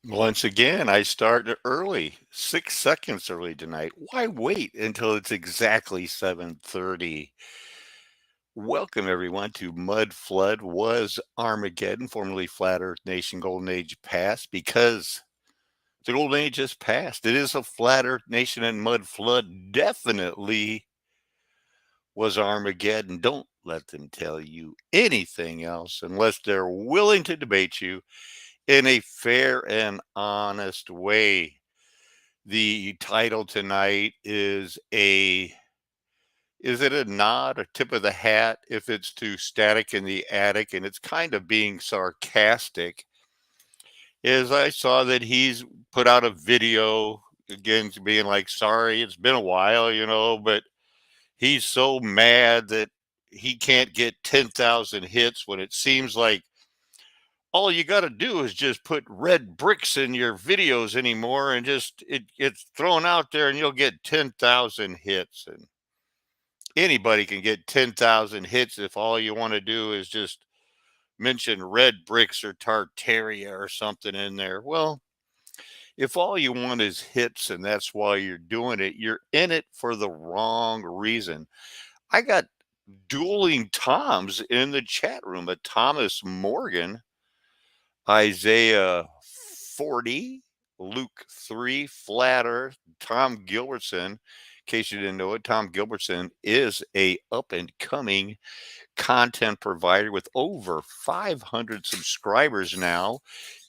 Once again, I started early, 6 seconds early tonight. Why wait until it's exactly 7:30? Welcome everyone to Mudflood was Armageddon, formerly Flat Earth Nation Golden Age past, because the Golden Age has passed. It is a Flat Earth Nation, and Mudflood definitely was Armageddon. Don't let them tell you anything else unless they're willing to debate you in a fair and honest way. The title tonight is it a nod, a tip of the hat if it's to Static in the Attic, and it's kind of being sarcastic. Is I saw that he's put out a video again being like, sorry, it's been a while, but he's so mad that he can't get 10,000 hits when it seems like all you got to do is just put red bricks in your videos anymore and just it gets thrown out there and you'll get 10,000 hits, and anybody can get 10,000 hits if all you want to do is just mention red bricks or Tartaria or something in there. Well, if all you want is hits and that's why you're doing it, you're in it for the wrong reason. I got dueling Toms in the chat room, a Thomas Morgan, Isaiah 40, Luke 3, Flat Earth, Tom Gilbertson. In case you didn't know it, Tom Gilbertson is a up and coming content provider with over 500 subscribers now.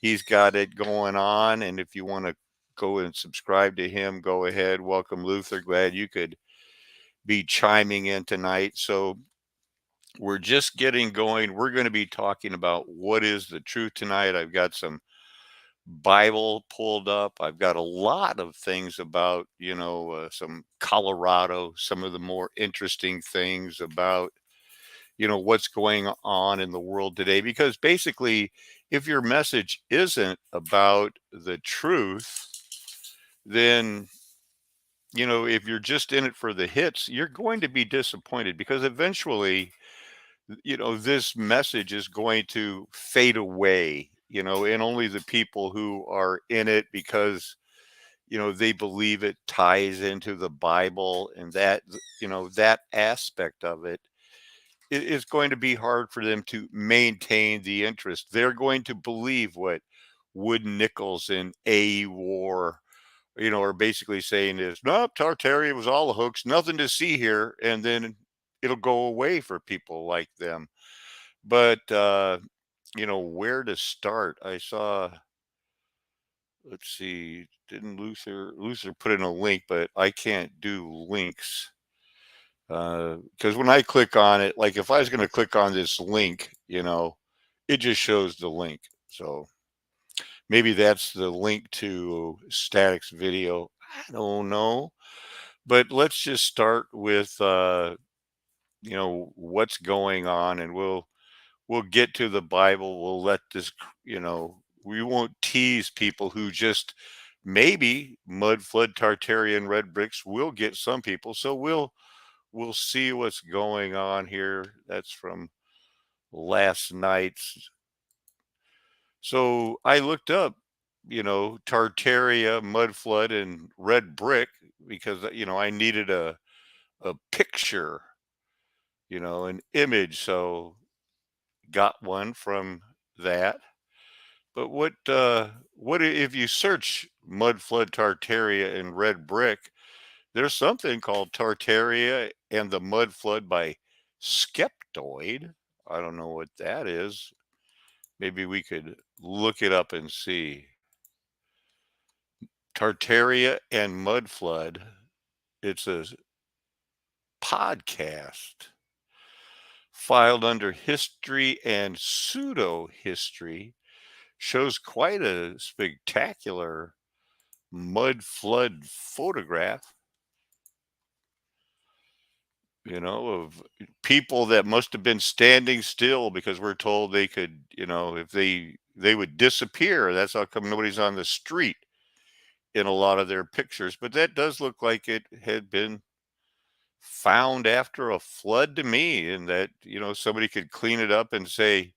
He's got it going on, and if you want to go and subscribe to him, go ahead. Welcome, Luther. Glad you could be chiming in tonight. So we're just getting going. We're going to be talking about what is the truth tonight. I've got some Bible pulled up. I've got a lot of things about, some Colorado, some of the more interesting things about, what's going on in the world today. Because basically, if your message isn't about the truth, then, if you're just in it for the hits, you're going to be disappointed because eventually, this message is going to fade away, and only the people who are in it because, they believe it ties into the Bible and that, that aspect of it, it is going to be hard for them to maintain the interest. They're going to believe what Wood Nichols and A War, are basically saying is, no, Tartaria was all a hoax, nothing to see here. And then it'll go away for people like them. But, where to start? I saw, let's see, didn't Luther put in a link, but I can't do links. Because when I click on it, like if I was going to click on this link, it just shows the link. So maybe that's the link to Static's video. I don't know. But let's just start with, what's going on, and we'll get to the Bible. We'll let this, we won't tease people who just maybe mud flood Tartarian red bricks will get some people. So we'll see what's going on here. That's from last night's. So I looked up, Tartaria, mud flood, and red brick because I needed a picture, an image. So got one from that. But what if you search mud flood Tartaria and red brick? There's something called Tartaria and the Mud Flood by Skeptoid. I don't know what that is. Maybe we could look it up and see. Tartaria and Mud Flood. It's a podcast filed under history and pseudo history. Shows quite a spectacular mud flood photograph, of people that must have been standing still because we're told they could, if they would disappear. That's how come nobody's on the street in a lot of their pictures. But that does look like it had been found after a flood to me, and that, somebody could clean it up and say,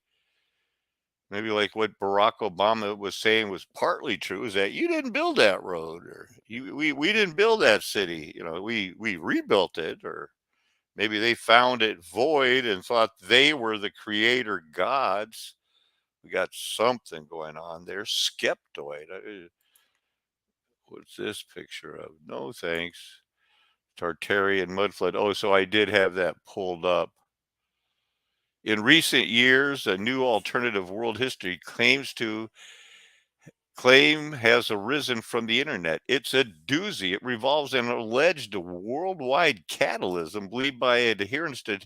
Maybe like what Barack Obama was saying was partly true is that you didn't build that road or we didn't build that city. We rebuilt it, or maybe they found it void and thought they were the creator gods. We got something going on there. Skeptoid. What's this picture of? No thanks. Tartaria and Mudflood. Oh, so I did have that pulled up. In recent years, a new alternative world history claim has arisen from the internet. It's a doozy. It revolves an alleged worldwide catalysm believed by adherents to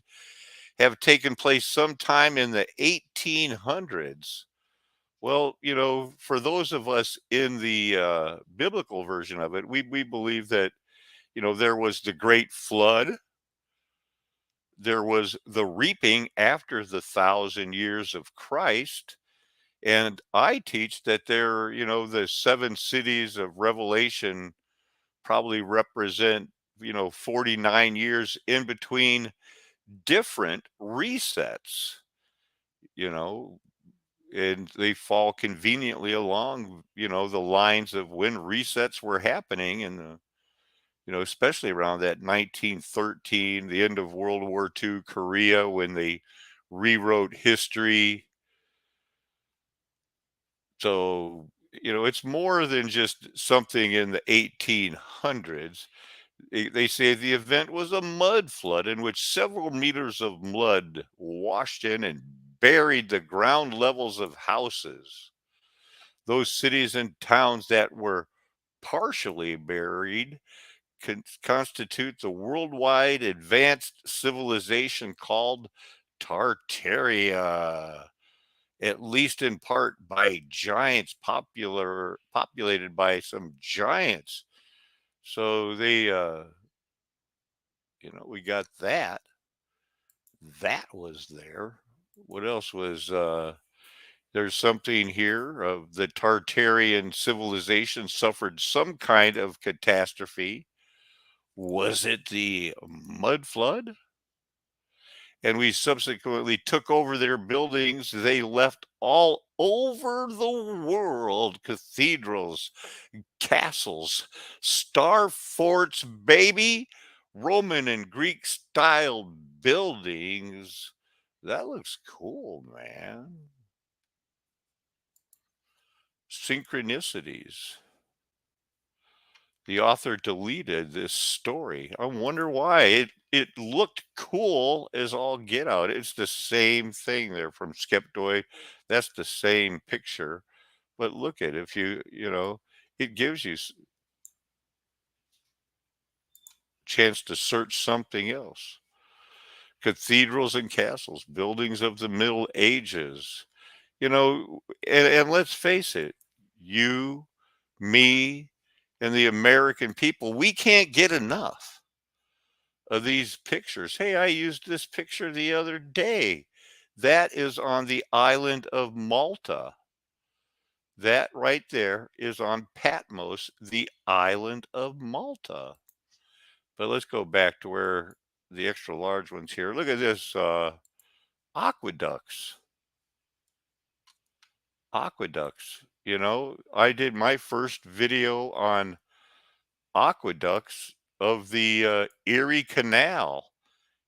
have taken place sometime in the 1800s. Well, for those of us in the biblical version of it, we believe that, there was the great flood, there was the reaping after the 1,000 years of Christ. And I teach that the seven cities of Revelation probably represent, 49 years in between different resets, you know, and they fall conveniently along, the lines of when resets were happening. And, especially around that 1913, the end of World War II, Korea, when they rewrote history. So, it's more than just something in the 1800s. They say the event was a mud flood in which several meters of mud washed in and buried the ground levels of houses. Those cities and towns that were partially buried constitute the worldwide advanced civilization called Tartaria, at least in part by giants, populated by some giants. So we got that. That was there. What else was there's something here of the Tartarian civilization suffered some kind of catastrophe. Was it the mud flood? And we subsequently took over their buildings. They left all over the world cathedrals, castles, star forts, baby, Roman and Greek style buildings. That looks cool, man. Synchronicities. The author deleted this story. I wonder why. It looked cool as all get out. It's the same thing there from Skeptoid. That's the same picture. But look at if it gives you chance to search something else. Cathedrals and castles, buildings of the Middle Ages. And let's face it, you, me, and the American people, we can't get enough of these pictures. Hey, I used this picture the other day. That is on the island of Malta. That right there is on Patmos, the island of Malta. But let's go back to where the extra large ones here. Look at this aqueducts. Aqueducts. I did my first video on aqueducts of the Erie Canal.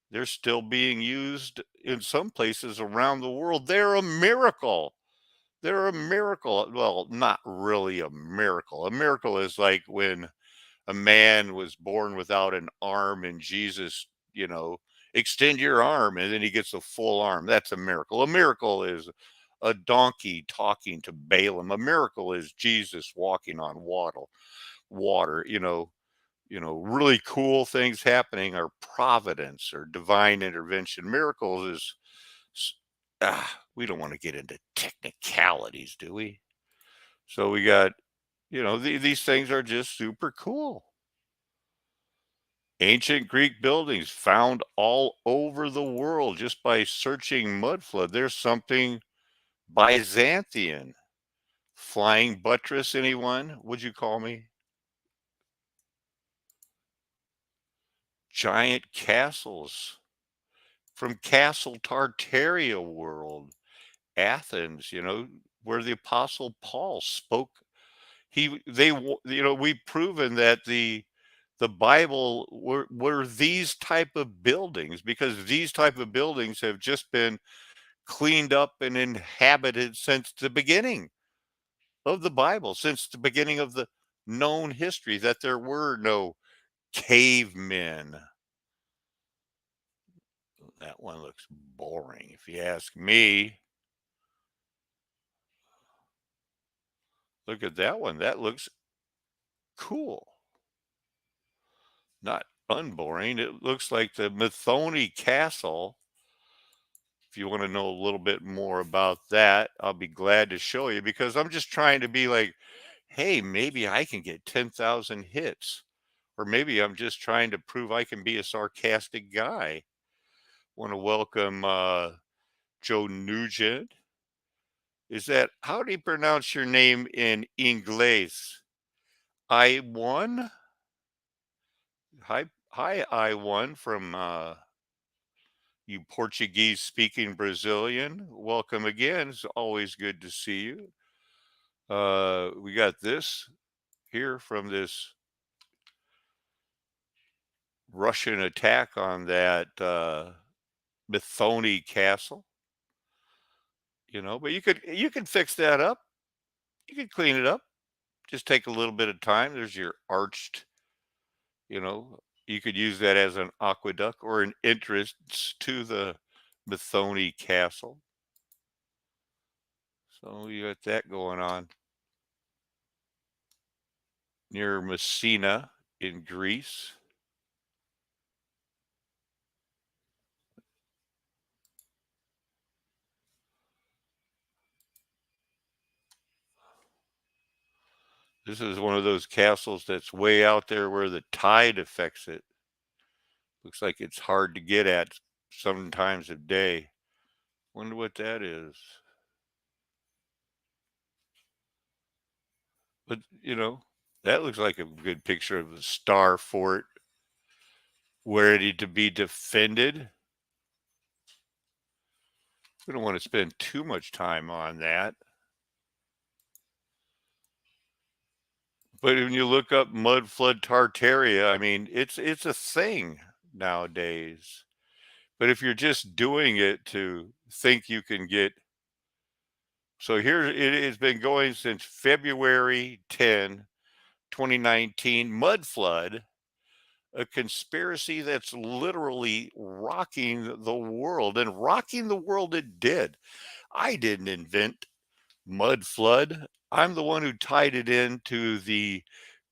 They're still being used in some places around the world. They're a miracle. They're a miracle. Well, not really a miracle. A miracle is like when a man was born without an arm and Jesus, extend your arm and then he gets a full arm. That's a miracle. A miracle is a donkey talking to Balaam. A miracle is Jesus walking on water. Really cool things happening are providence or divine intervention. Miracles is, we don't want to get into technicalities, do we? So we got, these things are just super cool. Ancient Greek buildings found all over the world just by searching Mudflood. There's something Byzantine. Flying buttress, anyone? Would you call me? Giant castles from Castle Tartaria world. Athens, where the Apostle Paul spoke. We've proven that the Bible were these type of buildings, because these type of buildings have just been cleaned up and inhabited since the beginning of the Bible, since the beginning of the known history, that there were no cavemen. That one looks boring, if you ask me. Look at that one. That looks cool. Not unboring. It looks like the Methoni Castle. If you want to know a little bit more about that, I'll be glad to show you, because I'm just trying to be like, hey, maybe I can get 10,000 hits. Or maybe I'm just trying to prove I can be a sarcastic guy. Want to welcome Joe Nugent. How do you pronounce your name in Inglés? I1? Hi, I1 from you Portuguese speaking Brazilian. Welcome again. It's always good to see you. We got this here from this Russian attack on that Methoni castle. But you could fix that up. You could clean it up. Just take a little bit of time. There's your arched, you know, you could use that as an aqueduct or an entrance to the Methoni castle. So you got that going on near Messina in Greece. This is one of those castles that's way out there where the tide affects it. Looks like it's hard to get at sometimes a day. Wonder what that is. But, that looks like a good picture of the Star Fort ready to be defended. We don't want to spend too much time on that. But when you look up Mudflood Tartaria, I mean, it's a thing nowadays. But if you're just doing it to think you can get, so here it has been going since February 10, 2019. Mudflood, a conspiracy that's literally rocking the world, and rocking the world it did. I didn't invent Mudflood. I'm the one who tied it into the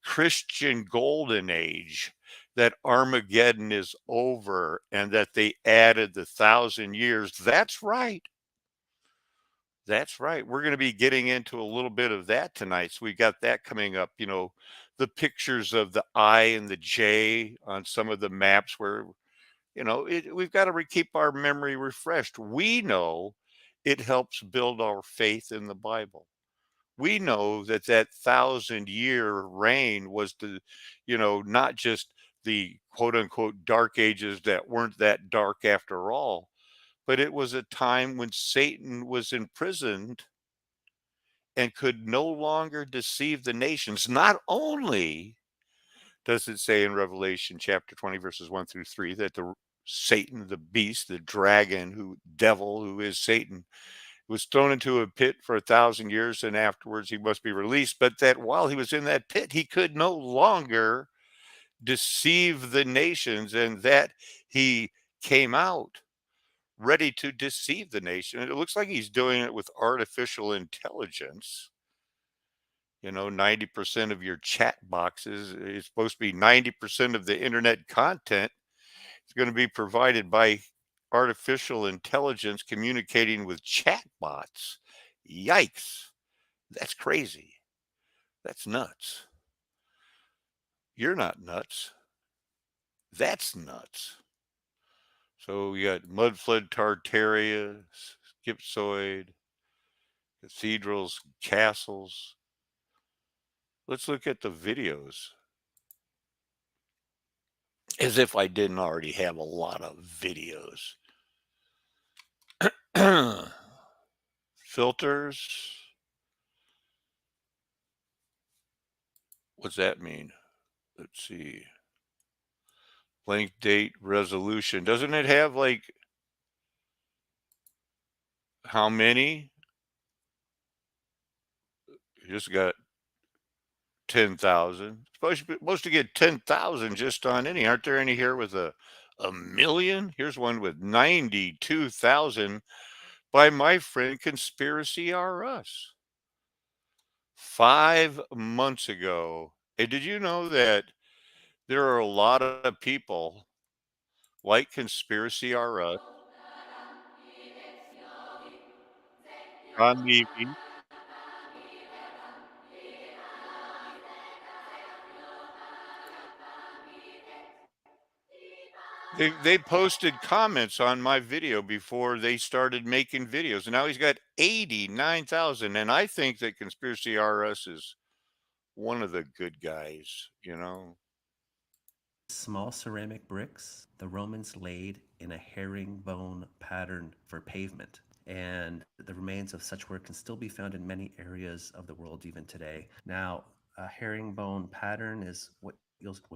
Christian golden age, that Armageddon is over and that they added the 1,000 years. That's right. That's right. We're going to be getting into a little bit of that tonight. So we got that coming up. The pictures of the I and the J on some of the maps where, we've got to keep our memory refreshed. We know it helps build our faith in the Bible. We know that 1,000 year reign was not just the quote unquote dark ages that weren't that dark after all, but it was a time when Satan was imprisoned and could no longer deceive the nations. Not only does it say in Revelation chapter 20, verses 1 through 3, that the Satan, the beast, the dragon, who is Satan, was thrown into a pit for 1,000 years, and afterwards he must be released. But that while he was in that pit, he could no longer deceive the nations, and that he came out ready to deceive the nation. And it looks like he's doing it with artificial intelligence. 90% of your chat boxes is supposed to be 90% of the internet content is going to be provided by artificial intelligence communicating with chat bots. Yikes. That's crazy. That's nuts. You're not nuts. That's nuts. So we got Mudflood, Tartaria, Skipsoid, cathedrals, castles. Let's look at the videos. As if I didn't already have a lot of videos. Filters. What's that mean? Let's see. Blank date resolution. Doesn't it have like how many? You just got 10,000. Supposed to get 10,000 just on any. Aren't there any here with a million? Here's one with 92,000 by my friend Conspiracy R Us 5 months ago. Hey, did you know that there are a lot of people like Conspiracy R Us on the they posted comments on my video before they started making videos, and now he's got 89,000, and I think that Conspiracy RS is one of the good guys, you know? Small ceramic bricks the Romans laid in a herringbone pattern for pavement. And the remains of such work can still be found in many areas of the world even today. Now, a herringbone pattern is what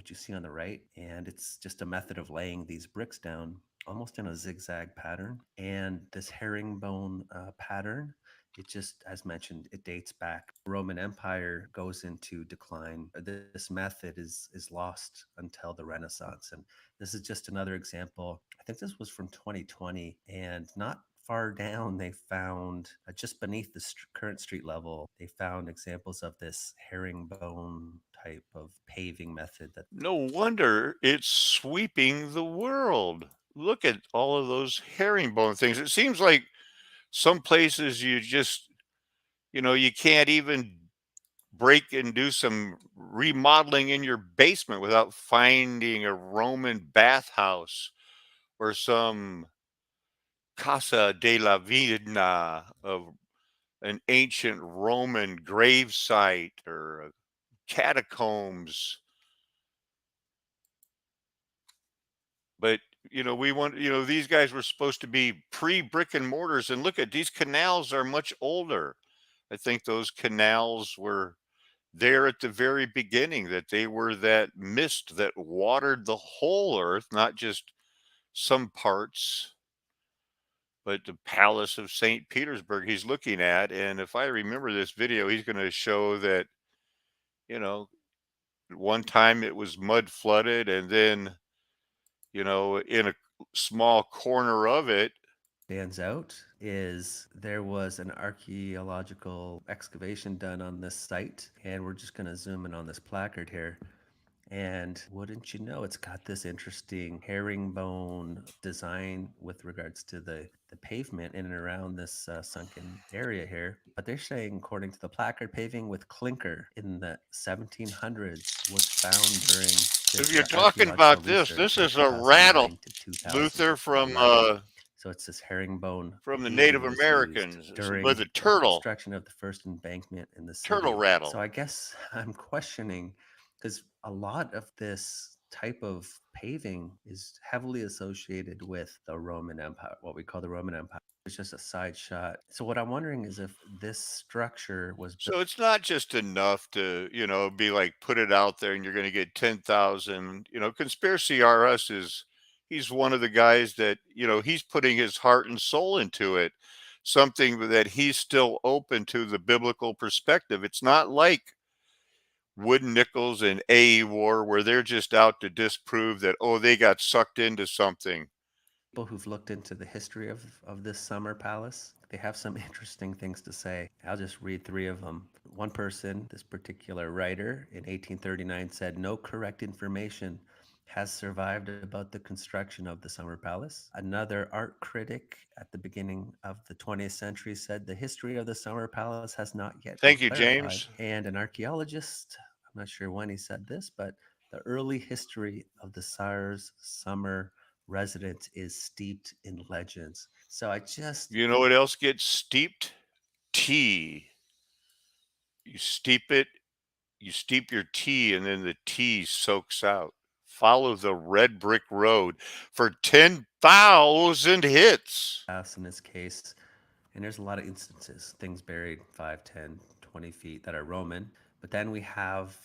you see on the right, and it's just a method of laying these bricks down almost in a zigzag pattern. And this herringbone pattern, it just, as mentioned, it dates back. Roman Empire goes into decline. This method is lost until the Renaissance, and this is just another example. I think this was from 2020, and not far down, they found just beneath the current street level, they found examples of this herringbone type of paving method that No wonder it's sweeping the world. Look at all of those herringbone things. It seems like some places you just, you can't even break and do some remodeling in your basement without finding a Roman bathhouse or some Casa de la Vida of an ancient Roman grave site or catacombs. But we want, these guys were supposed to be pre brick and mortars, and look at these canals are much older. I think those canals were there at the very beginning, that they were that mist that watered the whole earth, not just some parts. But the Palace of St. Petersburg he's looking at, and if I remember this video, he's going to show that, you know, at one time it was mud flooded, and then, in a small corner of it. stands out is there was an archaeological excavation done on this site, and we're just going to zoom in on this placard here. And wouldn't you know, it's got this interesting herringbone design with regards to the pavement in and around this sunken area here. But they're saying, according to the placard, paving with clinker in the 1700s was found during If this you're talking archaeological about this research in is a rattle, 2009 to Luther, 2011. So it's this herringbone from the Native paving was used Americans with during a the turtle, construction of the first embankment in the turtle city. So rattle. I guess I'm questioning, because a lot of this type of paving is heavily associated with the Roman Empire, what we call the Roman Empire. It's just a side shot. So what I'm wondering is if this structure was built. So it's not just enough to, be like put it out there and you're going to get 10,000. Conspiracy RS he's one of the guys that, he's putting his heart and soul into it. Something that he's still open to the biblical perspective. It's not like Wood Nichols and A War where they're just out to disprove that, oh, they got sucked into something. People who've looked into the history of this summer palace, they have some interesting things to say. I'll just read three of them. One person, this particular writer in 1839, said no correct information has survived about the construction of the summer palace. Another art critic at the beginning of the 20th century said the history of the summer palace has not yet been Thank you, clarified. James. And an archaeologist, I'm not sure when he said this, but the early history of the Tsar's summer residence is steeped in legends. So I just You know what else gets steeped? Tea. You steep it, you steep your tea, and then the tea soaks out. Follow the red brick road for 10,000 hits. pass in this case, And there's a lot of instances, things buried 5, 10, 20 feet that are Roman. But then we have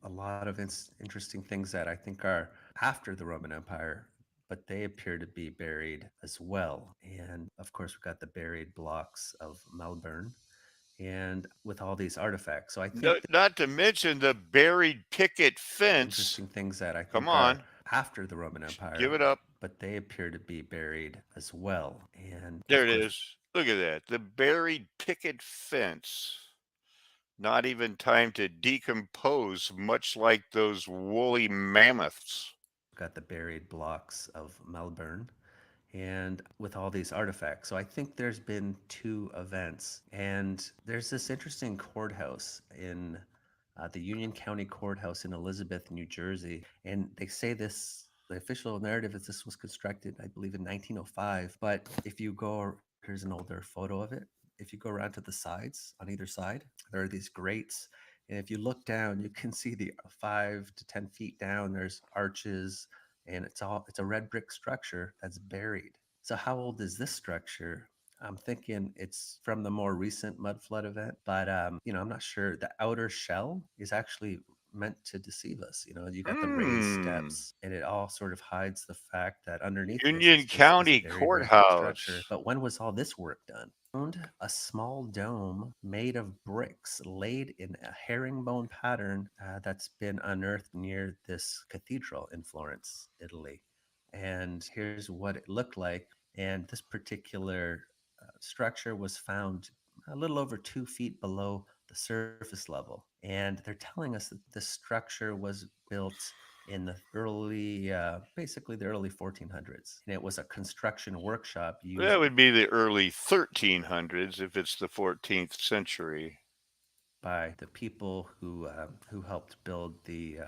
a lot of interesting things that I think are after the Roman Empire, but they appear to be buried as well. And of course, we've got the buried blocks of Melbourne and with all these artifacts. So I think Not to mention the buried picket fence. interesting things that I Come think are on, after the Roman give Empire, it up. but they appear to be buried as well. And There of it course, is. Look at that. The buried picket fence. Not even time to decompose, much like those woolly mammoths. we've got the buried blocks of Melbourne and with all these artifacts. So I think there's been two events, and there's this interesting courthouse in the Union County Courthouse in Elizabeth, New Jersey, and they say this. The official narrative is this was constructed, I believe, in 1905. But if you go, here's an older photo of it. If you go around to the sides, on either side, there are these grates. And if you look down, you can see the 5 to 10 feet down, there's arches, and it's a red brick structure that's buried. So how old is this structure? I'm thinking it's from the more recent mud flood event, but I'm not sure. The outer shell is actually meant to deceive us. You got the raised Hmm. steps, and it all sort of hides the fact that underneath this is Union just this County buried red brick structure. Courthouse. But when was all this work done? Found a small dome made of bricks laid in a herringbone pattern that's been unearthed near this cathedral in Florence, Italy. And here's what it looked like. And this particular structure was found a little over 2 feet below the surface level. And they're telling us that this structure was built in the basically the early 1400s. And it was a construction workshop That used would be the early 1300s if it's the 14th century. by the people who helped build the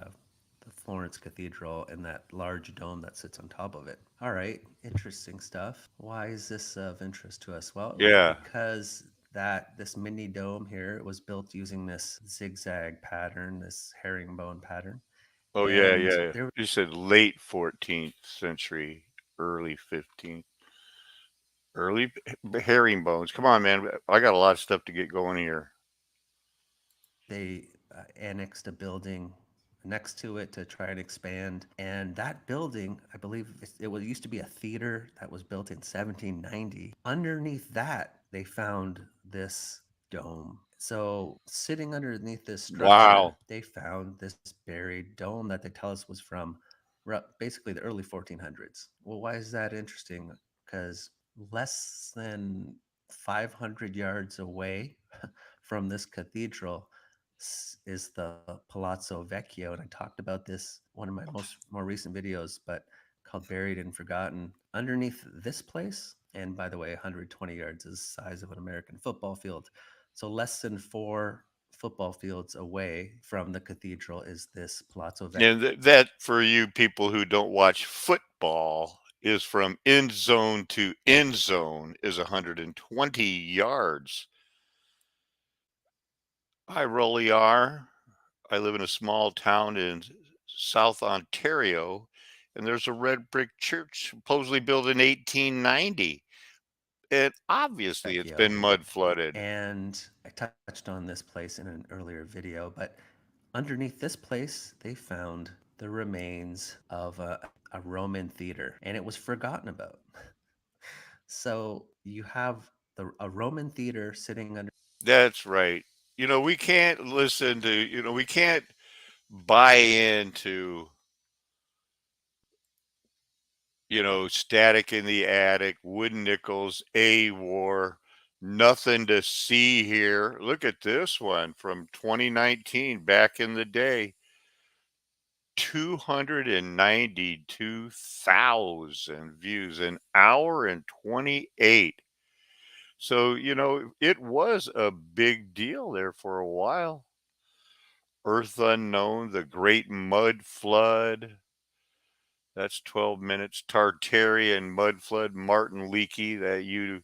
Florence Cathedral and that large dome that sits on top of it. All right, interesting stuff. Why is this of interest to us? Well, Yeah. because that this mini dome here was built using this zigzag pattern, this herringbone pattern, Oh, yeah, and yeah. there You said late 14th century, early 15th. Early herringbones. Come on, man. I got a lot of stuff to get going here. they annexed a building next to it to try and expand. And that building, I believe it was used to be a theater that was built in 1790. Underneath that, they found this dome. So, sitting underneath this Wow. structure, they found this buried dome that they tell us was from basically the early 1400s. Well, why is that interesting? Because less than 500 yards away from this cathedral is the Palazzo Vecchio, and I talked about this one of my more recent videos, but called "Buried and Forgotten." Underneath this place, and by the way, 120 yards is the size of an American football field, so less than four football fields away from the cathedral is this Palazzo Vecchio. And that, for you people who don't watch football, is from end zone to end zone is 120 yards. Hi, Rolly R. I live in a small town in South Ontario, and there's a red brick church supposedly built in 1890. And obviously, it's been mud flooded. And I touched on this place in an earlier video, but underneath this place, they found the remains of a Roman theater, and it was forgotten about. So you have a Roman theater sitting under. That's right. We can't listen to, we can't buy into, Static in the Attic, Wooden Nickels, A War, nothing to see here. Look at this one from 2019, back in the day. 292,000 views, an hour and 28. So, it was a big deal there for a while. Earth Unknown, The Great Mud Flood. That's 12 minutes. Tartaria and Mud Flood. Martin Leakey, that you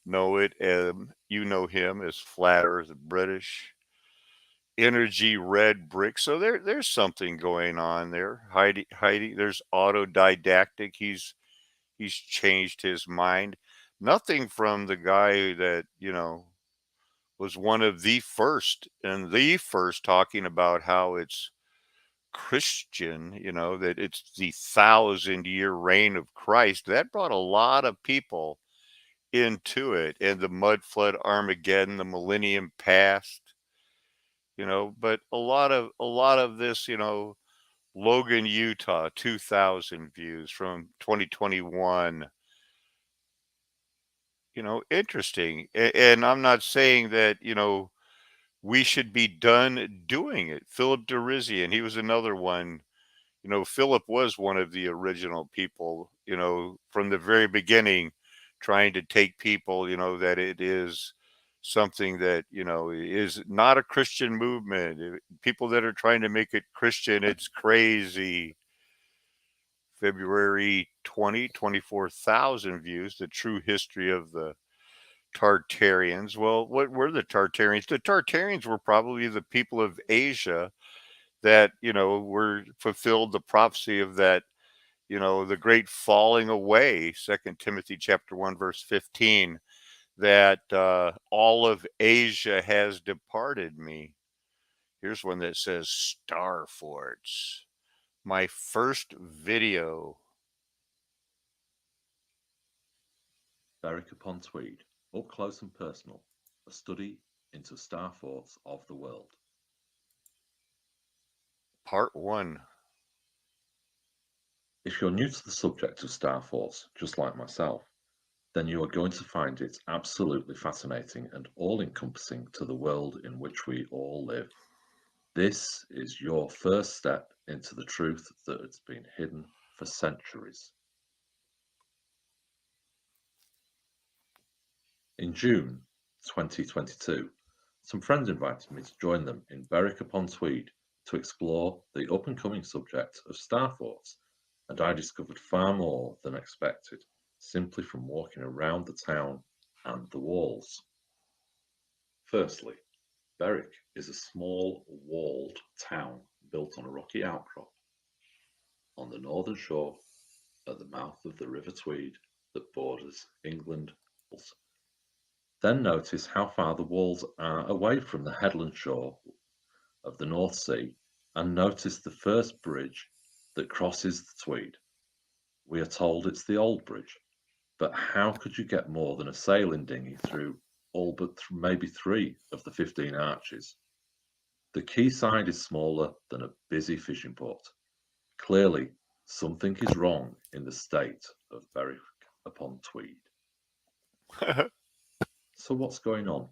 know it. You know him as Flat Earth British. Energy Red Brick. So there's something going on there. Heidi, there's autodidactic. He's changed his mind. Nothing from the guy that, was one of the first and the first talking about how it's Christian, that it's the 1,000-year reign of Christ. That brought a lot of people into it, and the mud flood, Armageddon, the millennium past, but a lot of this, Logan, Utah, 2,000 views from 2021. Interesting. And I'm not saying that, we should be done doing it. Philip Derizian, he was another one. Philip was one of the original people, from the very beginning, trying to take people, that it is something that, is not a Christian movement. People that are trying to make it Christian, it's crazy. February 20, 24,000 views, the true history of the Tartarians. Well, what were the Tartarians? The Tartarians were probably the people of Asia that, were fulfilled the prophecy of that, the great falling away, Second Timothy chapter 1, verse 15, that all of Asia has departed me. Here's one that says Star Forts. My first video. Berwick upon Tweed, up close and personal, a study into star forts of the world. Part 1. If you're new to the subject of star forts, just like myself, then you are going to find it absolutely fascinating and all-encompassing to the world in which we all live. This is your first step into the truth that has been hidden for centuries. In June 2022, some friends invited me to join them in Berwick upon Tweed to explore the up-and-coming subject of star forts, and I discovered far more than expected simply from walking around the town and the walls. Firstly, Berwick is a small walled town built on a rocky outcrop on the northern shore at the mouth of the River Tweed that borders England. Then notice how far the walls are away from the headland shore of the North Sea, and notice the first bridge that crosses the Tweed. We are told it's the Old Bridge, but how could you get more than a sailing dinghy through all but maybe 3 of the 15 arches? The quayside is smaller than a busy fishing port. Clearly, something is wrong in the state of Berwick upon Tweed. So what's going on?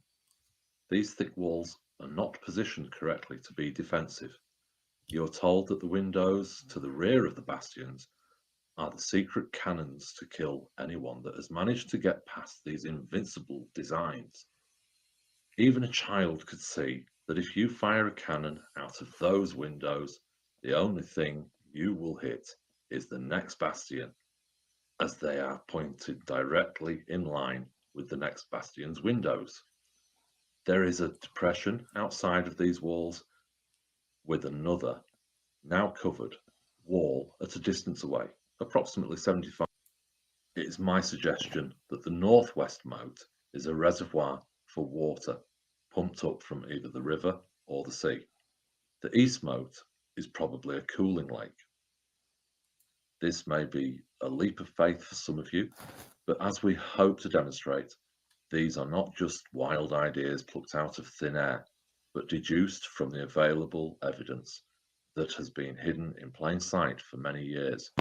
These thick walls are not positioned correctly to be defensive. You are told that the windows to the rear of the bastions are the secret cannons to kill anyone that has managed to get past these invincible designs. Even a child could see that if you fire a cannon out of those windows, the only thing you will hit is the next bastion, as they are pointed directly in line with the next bastion's windows. There is a depression outside of these walls with another, now covered, wall at a distance away, approximately 75. It is my suggestion that the northwest moat is a reservoir for water pumped up from either the river or the sea. The east moat is probably a cooling lake. This may be a leap of faith for some of you, but as we hope to demonstrate, these are not just wild ideas plucked out of thin air, but deduced from the available evidence that has been hidden in plain sight for many years.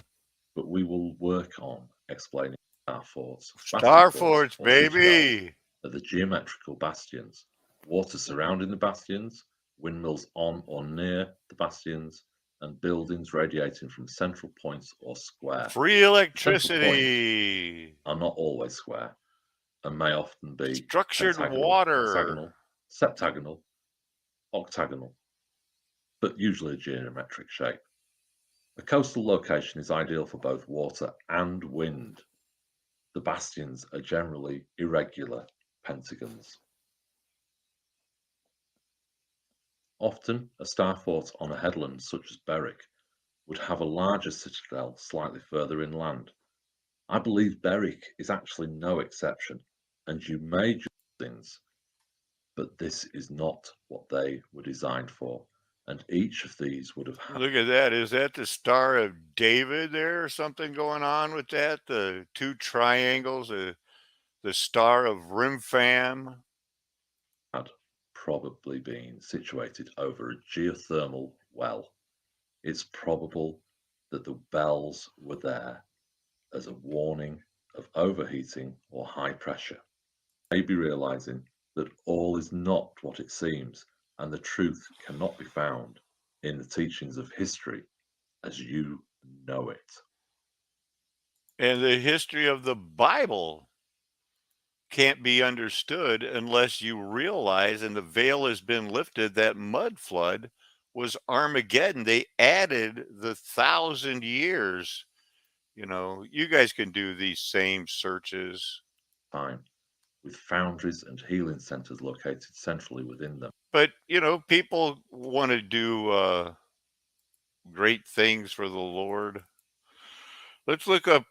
But we will work on explaining star forts, bastion Star forts, Forts, or as we show, baby. are the geometrical bastions, water surrounding the bastions, windmills on or near the bastions, and buildings radiating from central points or square. Free The central points electricity. are not always square and may often be Structured pentagonal, water. hexagonal, septagonal, octagonal, but usually a geometric shape. A coastal location is ideal for both water and wind. The bastions are generally irregular pentagons. Often, a star fort on a headland such as Berwick would have a larger citadel slightly further inland. I believe Berwick is actually no exception, and you may judge things, but this is not what they were designed for, and each of these would have had Look at that. Is that the Star of David there or something going on with that? The two triangles, the Star of Rimfam. probably been situated over a geothermal well. It's probable that the bells were there as a warning of overheating or high pressure. You may be realizing that all is not what it seems, and the truth cannot be found in the teachings of history as you know it. And the history of the Bible can't be understood unless you realize, and the veil has been lifted, that mud flood was Armageddon. They added the 1,000 years. You guys can do these same searches. Time, with foundries and healing centers located centrally within them. But, people want to do great things for the Lord. Let's look up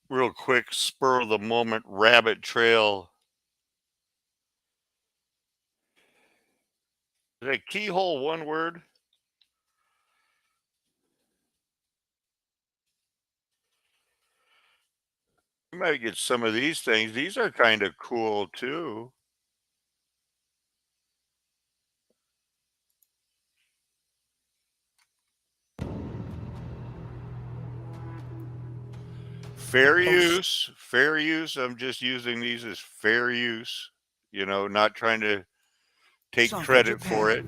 real quick, spur of the moment rabbit trail. Is that keyhole one word? You might get some of these things. These are kind of cool too. Fair use, fair use. I'm just using these as fair use, not trying to take credit for it.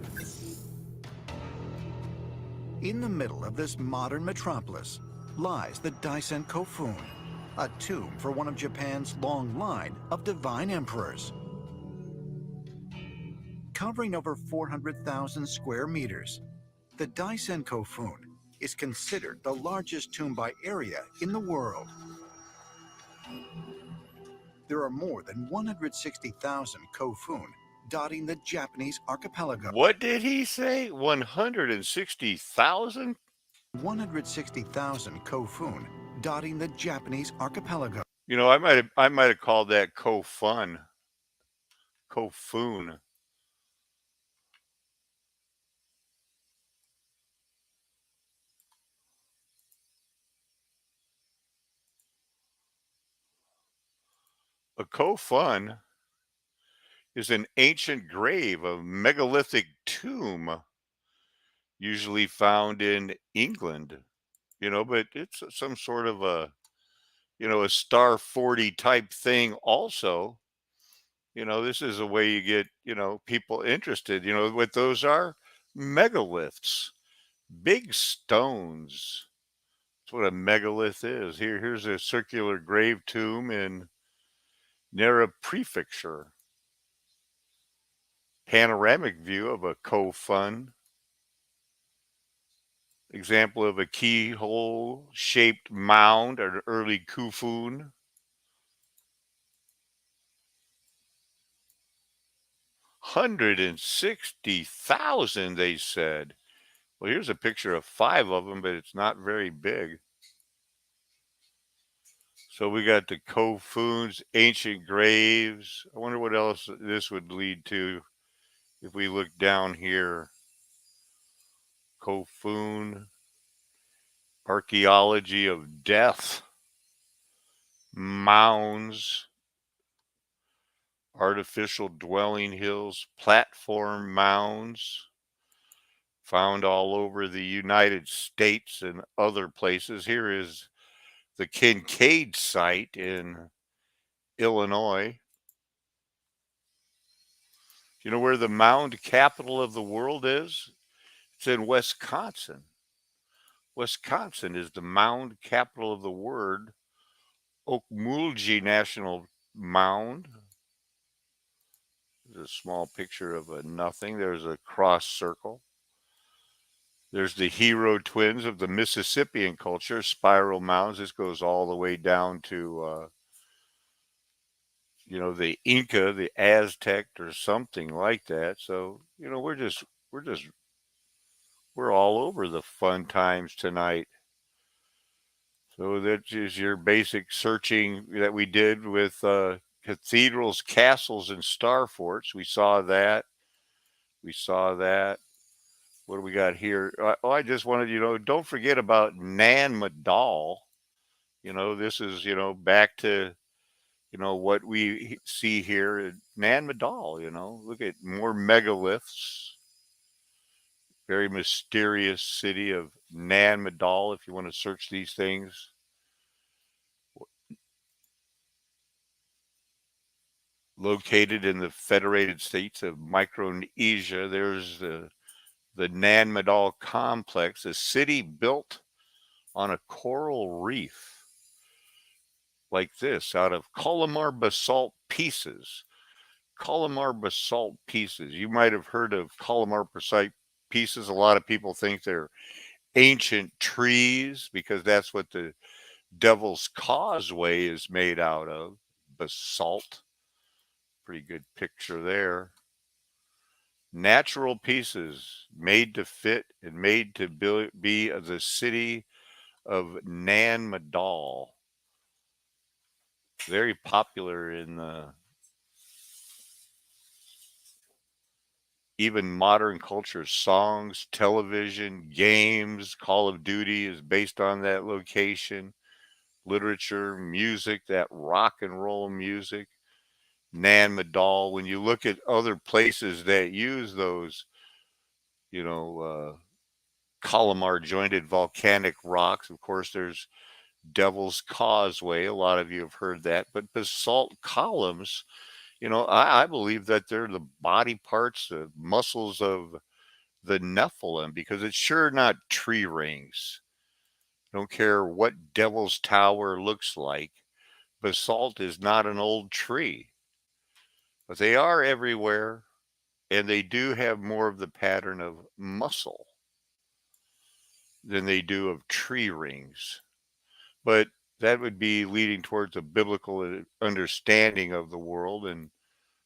In the middle of this modern metropolis lies the Daisen Kofun, a tomb for one of Japan's long line of divine emperors. Covering over 400,000 square meters, the Daisen Kofun is considered the largest tomb by area in the world. There are more than 160,000 Kofun dotting the Japanese archipelago. What did he say? 160,000? 160,000 Kofun dotting the Japanese archipelago. I might have called that Kofun. Kofun. A Kofun is an ancient grave, a megalithic tomb, usually found in England, but it's some sort of a star 40 type thing also. This is a way you get, people interested. You know what those are? Megaliths, big stones. That's what a megalith is. Here's a circular grave tomb in Nara Prefecture. Panoramic view of a Kofun. Example of a keyhole shaped mound, an early Kufun. 160,000, they said. Well, here's a picture of 5 of them, but it's not very big. So we got the Kofuns, ancient graves. I wonder what else this would lead to if we look down here. Kofun, archaeology of death, mounds, artificial dwelling hills, platform mounds found all over the United States and other places. Here is the Kincaid site in Illinois. You know where the mound capital of the world is? It's in Wisconsin. Wisconsin is the mound capital of the world. Okmulgee National Mound. There's a small picture of a nothing. There's a cross circle. There's the hero twins of the Mississippian culture, spiral mounds. This goes all the way down to, the Inca, the Aztec, or something like that. So, we're all over the fun times tonight. So that is your basic searching that we did with cathedrals, castles, and star forts. We saw that. We saw that. What do we got here? Oh, I just wanted, don't forget about Nan Madal. This is, back to, what we see here at Nan Madal. Look at more megaliths. Very mysterious city of Nan Madal, if you want to search these things. Located in the Federated States of Micronesia, there's the Nan Madal complex, a city built on a coral reef like this out of Colomar basalt pieces. Colomar basalt pieces. You might have heard of Colomar basalt pieces. A lot of people think they're ancient trees because that's what the Devil's Causeway is made out of, basalt. Pretty good picture there. Natural pieces made to fit and made to be of the city of Nan Madal. Very popular in even modern culture. Songs, television, games. Call of Duty is based on that location. Literature, music, that rock and roll music. Nan Madal. When you look at other places that use those, you know, columnar jointed volcanic rocks, of course, there's Devil's Causeway. A lot of you have heard that. But basalt columns, I believe that they're the body parts, the muscles of the Nephilim because it's sure not tree rings. Don't care what Devil's Tower looks like. Basalt is not an old tree, but they are everywhere, and they do have more of the pattern of muscle than they do of tree rings. But that would be leading towards a biblical understanding of the world, and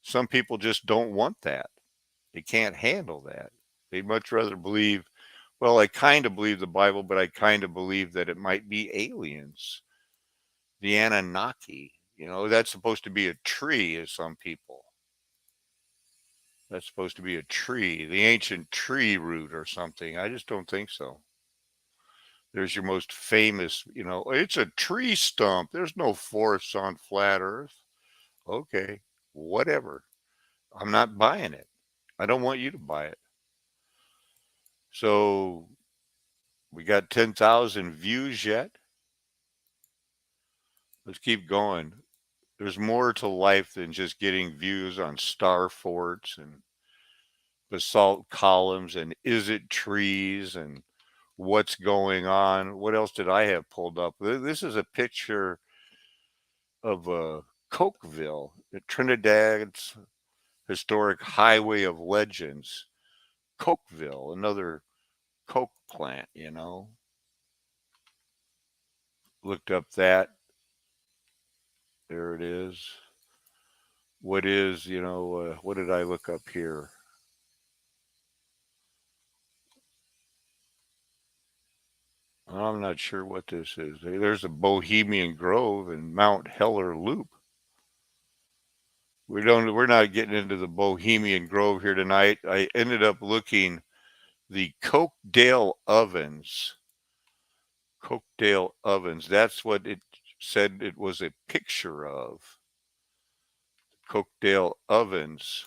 some people just don't want that. They can't handle that. They'd much rather believe, well, I kind of believe the Bible, but I kind of believe that it might be aliens, the Anunnaki. That's supposed to be a tree, as some people. That's supposed to be a tree, the ancient tree root or something. I just don't think so. There's your most famous, it's a tree stump. There's no force on flat Earth. Okay, whatever. I'm not buying it. I don't want you to buy it. So we got 10,000 views yet. Let's keep going. There's more to life than just getting views on star forts and basalt columns and is it trees and what's going on. What else did I have pulled up? This is a picture of Cokeville, Trinidad's historic highway of legends. Cokeville, another coke plant. Looked up that. There it is. What is, what did I look up here? I'm not sure what this is. There's a Bohemian Grove and Mount Heller Loop. We're not getting into the Bohemian Grove here tonight. I ended up looking the Cokedale Ovens. Cokedale Ovens. That's what it said it was a picture of. Cokedale Ovens.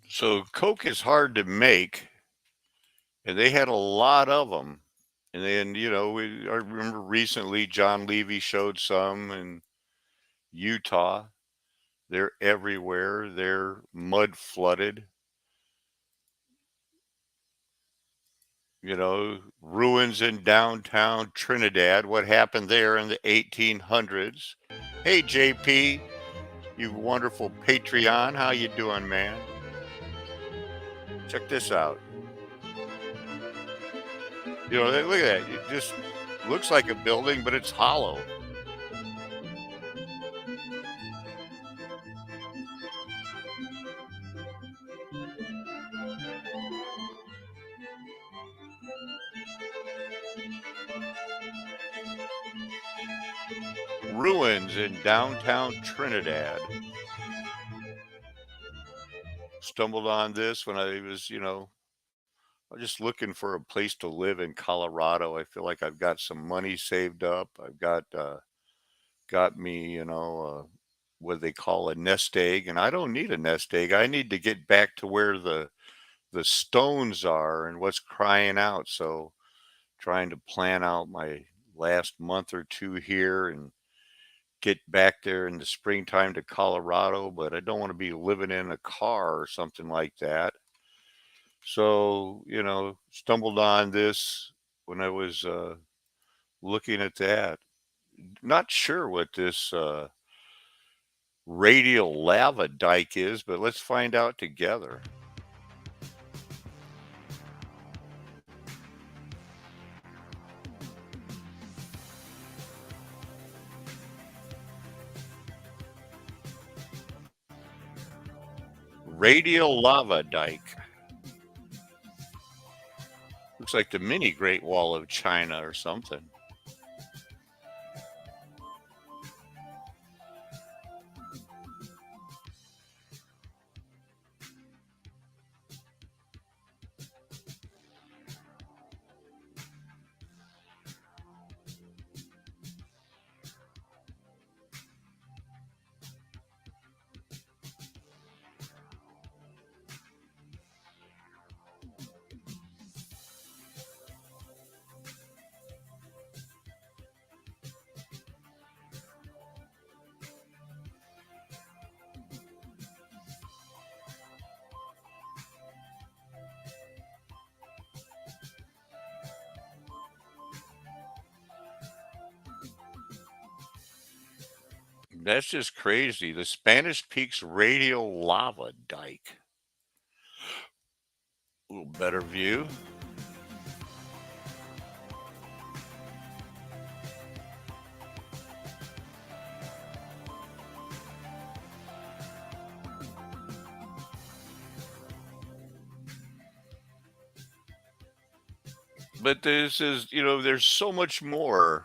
So Coke is hard to make, and they had a lot of them. And then, I remember recently John Levy showed some in Utah. They're everywhere. They're mud flooded. Ruins in downtown Trinidad. What happened there in the 1800s? Hey, JP, you wonderful Patreon. How you doing, man? Check this out. Look at that. It just looks like a building, but it's hollow. Ruins in downtown Trinidad. Stumbled on this when I was, I'm just looking for a place to live in Colorado. I feel like I've got some money saved up. I've got me, what they call a nest egg, and I don't need a nest egg. I need to get back to where the stones are and what's crying out. So trying to plan out my last month or two here and get back there in the springtime to Colorado, but I don't want to be living in a car or something like that. So, stumbled on this when I was looking at that. Not sure what this radial lava dike is, but let's find out together. Radial lava dike. Looks like the mini Great Wall of China or something. That's just crazy. The Spanish Peaks radial lava dike. A little better view. But this is, there's so much more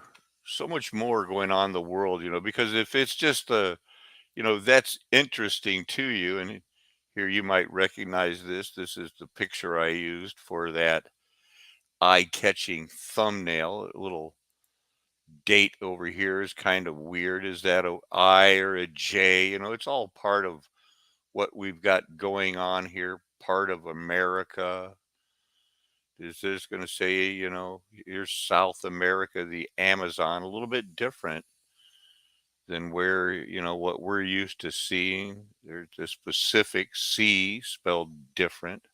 going on in the world, because if it's just that's interesting to you. And here you might recognize this. This is the picture I used for that eye-catching thumbnail. A little date over here is kind of weird. Is that a I or a J? It's all part of what we've got going on here, part of America. Is this going to say, here's South America, the Amazon, a little bit different than where, what we're used to seeing. There's the Pacific Sea spelled different.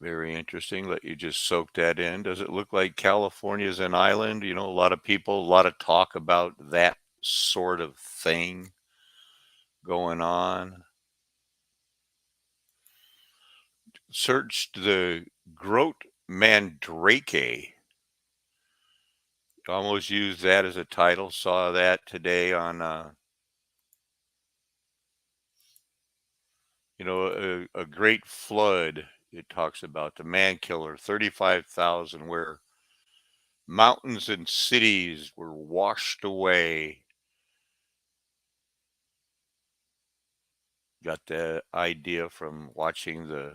Very interesting. Let you just soak that in. Does it look like California is an island? A lot of people, a lot of talk about that sort of thing going on. Searched the Grote Mandrake. Almost used that as a title. Saw that today on, a great flood. It talks about the man killer, 35,000, where mountains and cities were washed away. Got the idea from watching the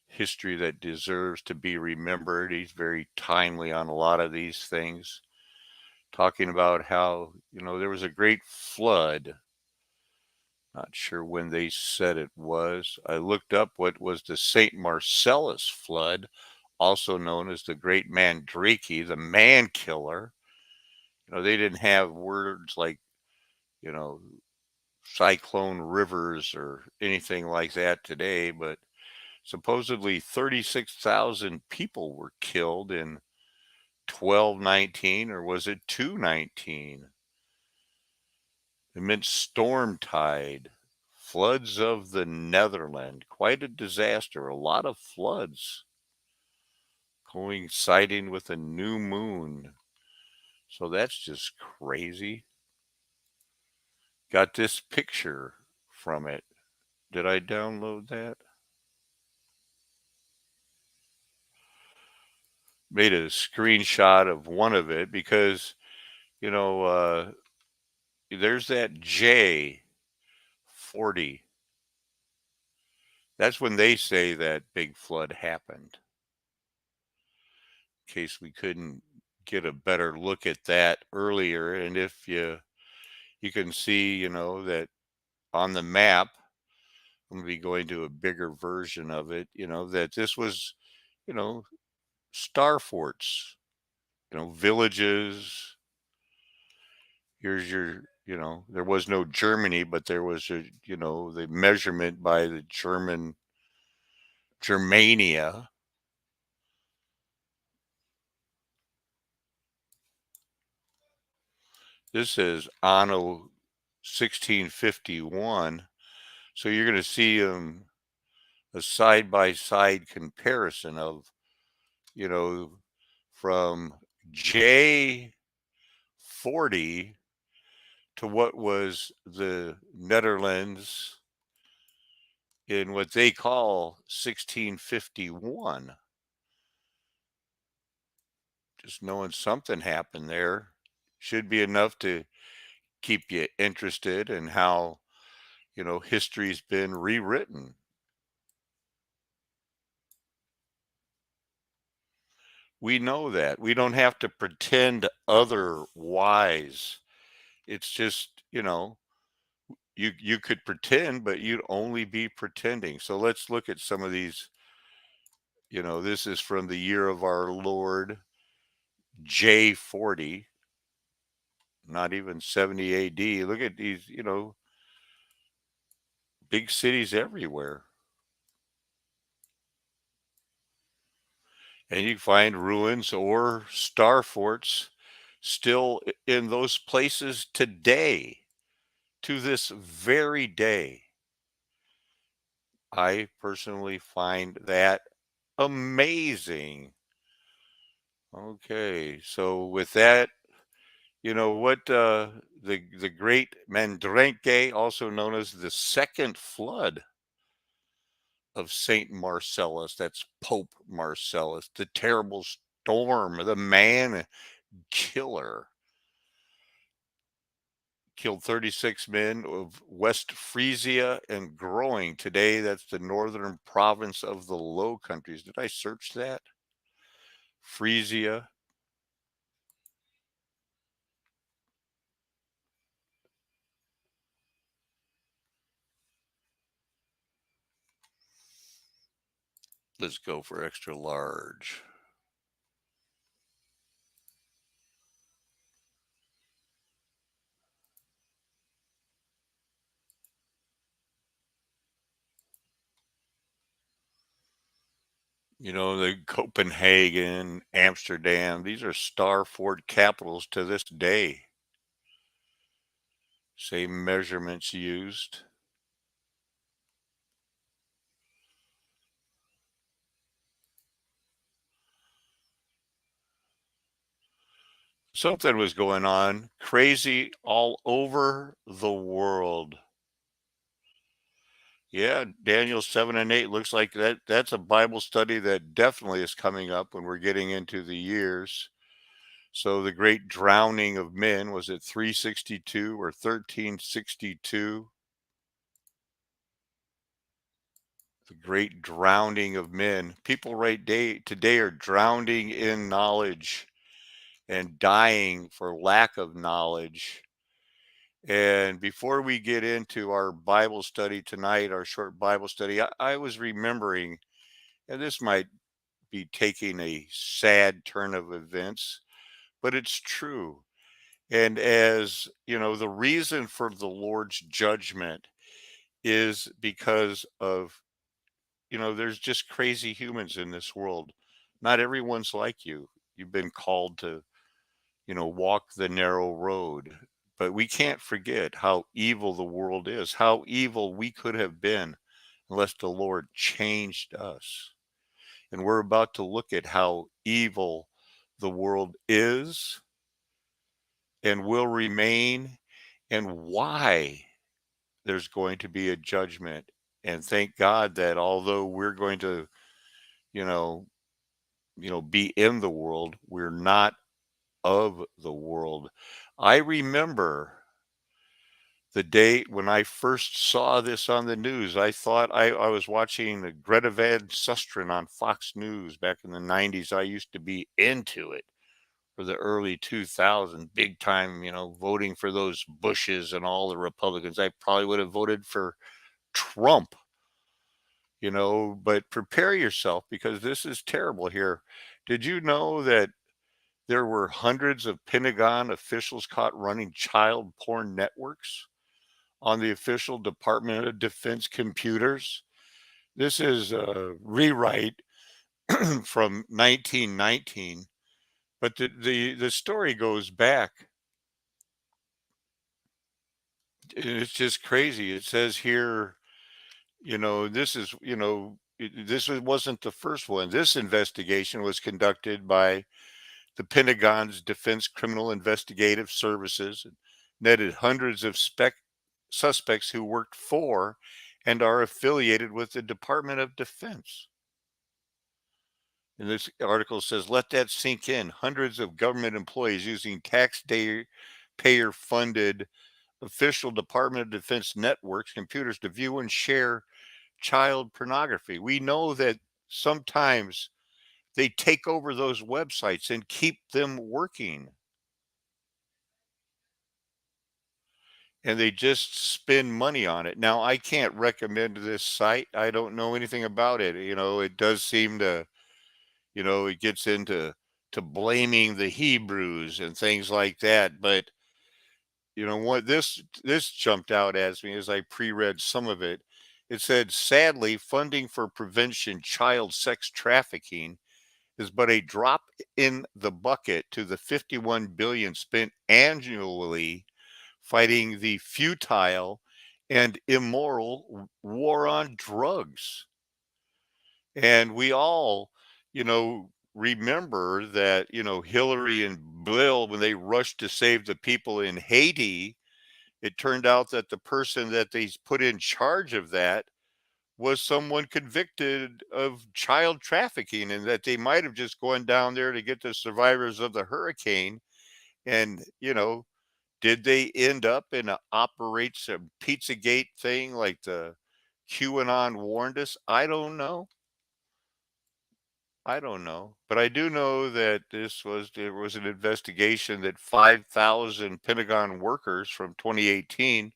history that deserves to be remembered. He's very timely on a lot of these things. Talking about how, there was a great flood Not sure when they said it was. I looked up what was the St. Marcellus flood, also known as the Great Mandrake, the man killer. They didn't have words like, you know, cyclone rivers or anything like that today, but supposedly 36,000 people were killed in 1219, or was it 219? Immense storm tide, floods of the Netherlands, quite a disaster, a lot of floods coinciding with a new moon. So that's just crazy. Got this picture from it. Did I download that? Made a screenshot of one of it because, you know, there's that J40. That's when they say that big flood happened. In case we couldn't get a better look at that earlier. And if you can see, that on the map, I'm going to be going to a bigger version of it, that this was, you know, star forts, villages. Here's your, there was no Germany, but there was the measurement by the Germania. This is Anno 1651. So you're going to see a side by side comparison of, you know, from J40 to what was the Netherlands in what they call 1651. Just knowing something happened there should be enough to keep you interested in how, history's been rewritten. We know that. We don't have to pretend otherwise. It's just, you could pretend, but you'd only be pretending. So let's look at some of these. This is from the year of our Lord J40, not even 70 AD. Look at these, big cities everywhere. And you find ruins or star forts still in those places today, to this very day. I personally find that amazing. Okay, so with that, what the great Mandrake, also known as the second flood of Saint Marcellus, that's Pope Marcellus, the terrible storm, the man killer, killed 36 men of West Frisia and growing. Today, that's the northern province of the Low Countries. Did I search that? Frisia. Let's go for extra large. The Copenhagen, Amsterdam, these are star fort capitals to this day. Same measurements used. Something was going on crazy all over the world. Yeah, Daniel 7 and 8 looks like that's a Bible study that definitely is coming up when we're getting into the years. So the great drowning of men, was it 362 or 1362? The great drowning of men. People today are drowning in knowledge and dying for lack of knowledge. And before we get into our Bible study tonight, our short Bible study, I was remembering, and this might be taking a sad turn of events, but it's true. And as you know, the reason for the Lord's judgment is because of, there's just crazy humans in this world. Not everyone's like you. You've been called to, walk the narrow road. But we can't forget how evil the world is, how evil we could have been unless the Lord changed us. And we're about to look at how evil the world is and will remain and why there's going to be a judgment. And thank God that although we're going to, you know, be in the world, we're not of the world. I remember the day when I first saw this on the news. I thought I was watching the Greta Van Susteren on Fox News back in the 90s. I used to be into it for the early 2000s, big time, voting for those Bushes and all the Republicans. I probably would have voted for Trump, but prepare yourself because this is terrible here. Did you know that there were hundreds of Pentagon officials caught running child porn networks on the official Department of Defense computers? This is a rewrite from 1919, but the story goes back. It's just crazy. It says here, this is, wasn't the first one. This investigation was conducted by the Pentagon's Defense Criminal Investigative Services and netted hundreds of suspects who worked for and are affiliated with the Department of Defense. And this article says, let that sink in. Hundreds of government employees using taxpayer funded official Department of Defense networks, computers to view and share child pornography. We know that sometimes they take over those websites and keep them working. And they just spend money on it. Now, I can't recommend this site. I don't know anything about it. It does seem to, it gets into blaming the Hebrews and things like that. But what this jumped out as me as I pre-read some of it. It said, sadly, funding for prevention child sex trafficking is but a drop in the bucket to the 51 billion spent annually fighting the futile and immoral war on drugs. And we all, remember that, Hillary and Bill, when they rushed to save the people in Haiti, it turned out that the person that they put in charge of that was someone convicted of child trafficking, and that they might have just gone down there to get the survivors of the hurricane. And, did they end up in a operates a Pizzagate thing like the QAnon warned us? I don't know. I don't know. But I do know that there was an investigation that 5,000 Pentagon workers from 2018,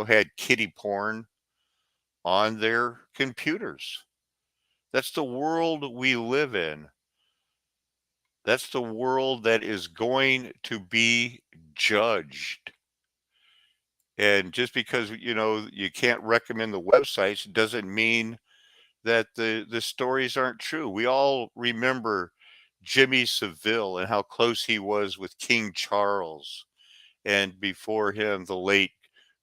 had kiddie porn on their computers. That's the world we live in. That's the world that is going to be judged. And just because you can't recommend the websites doesn't mean that the stories aren't true. We all remember Jimmy Savile and how close he was with King Charles, and before him the late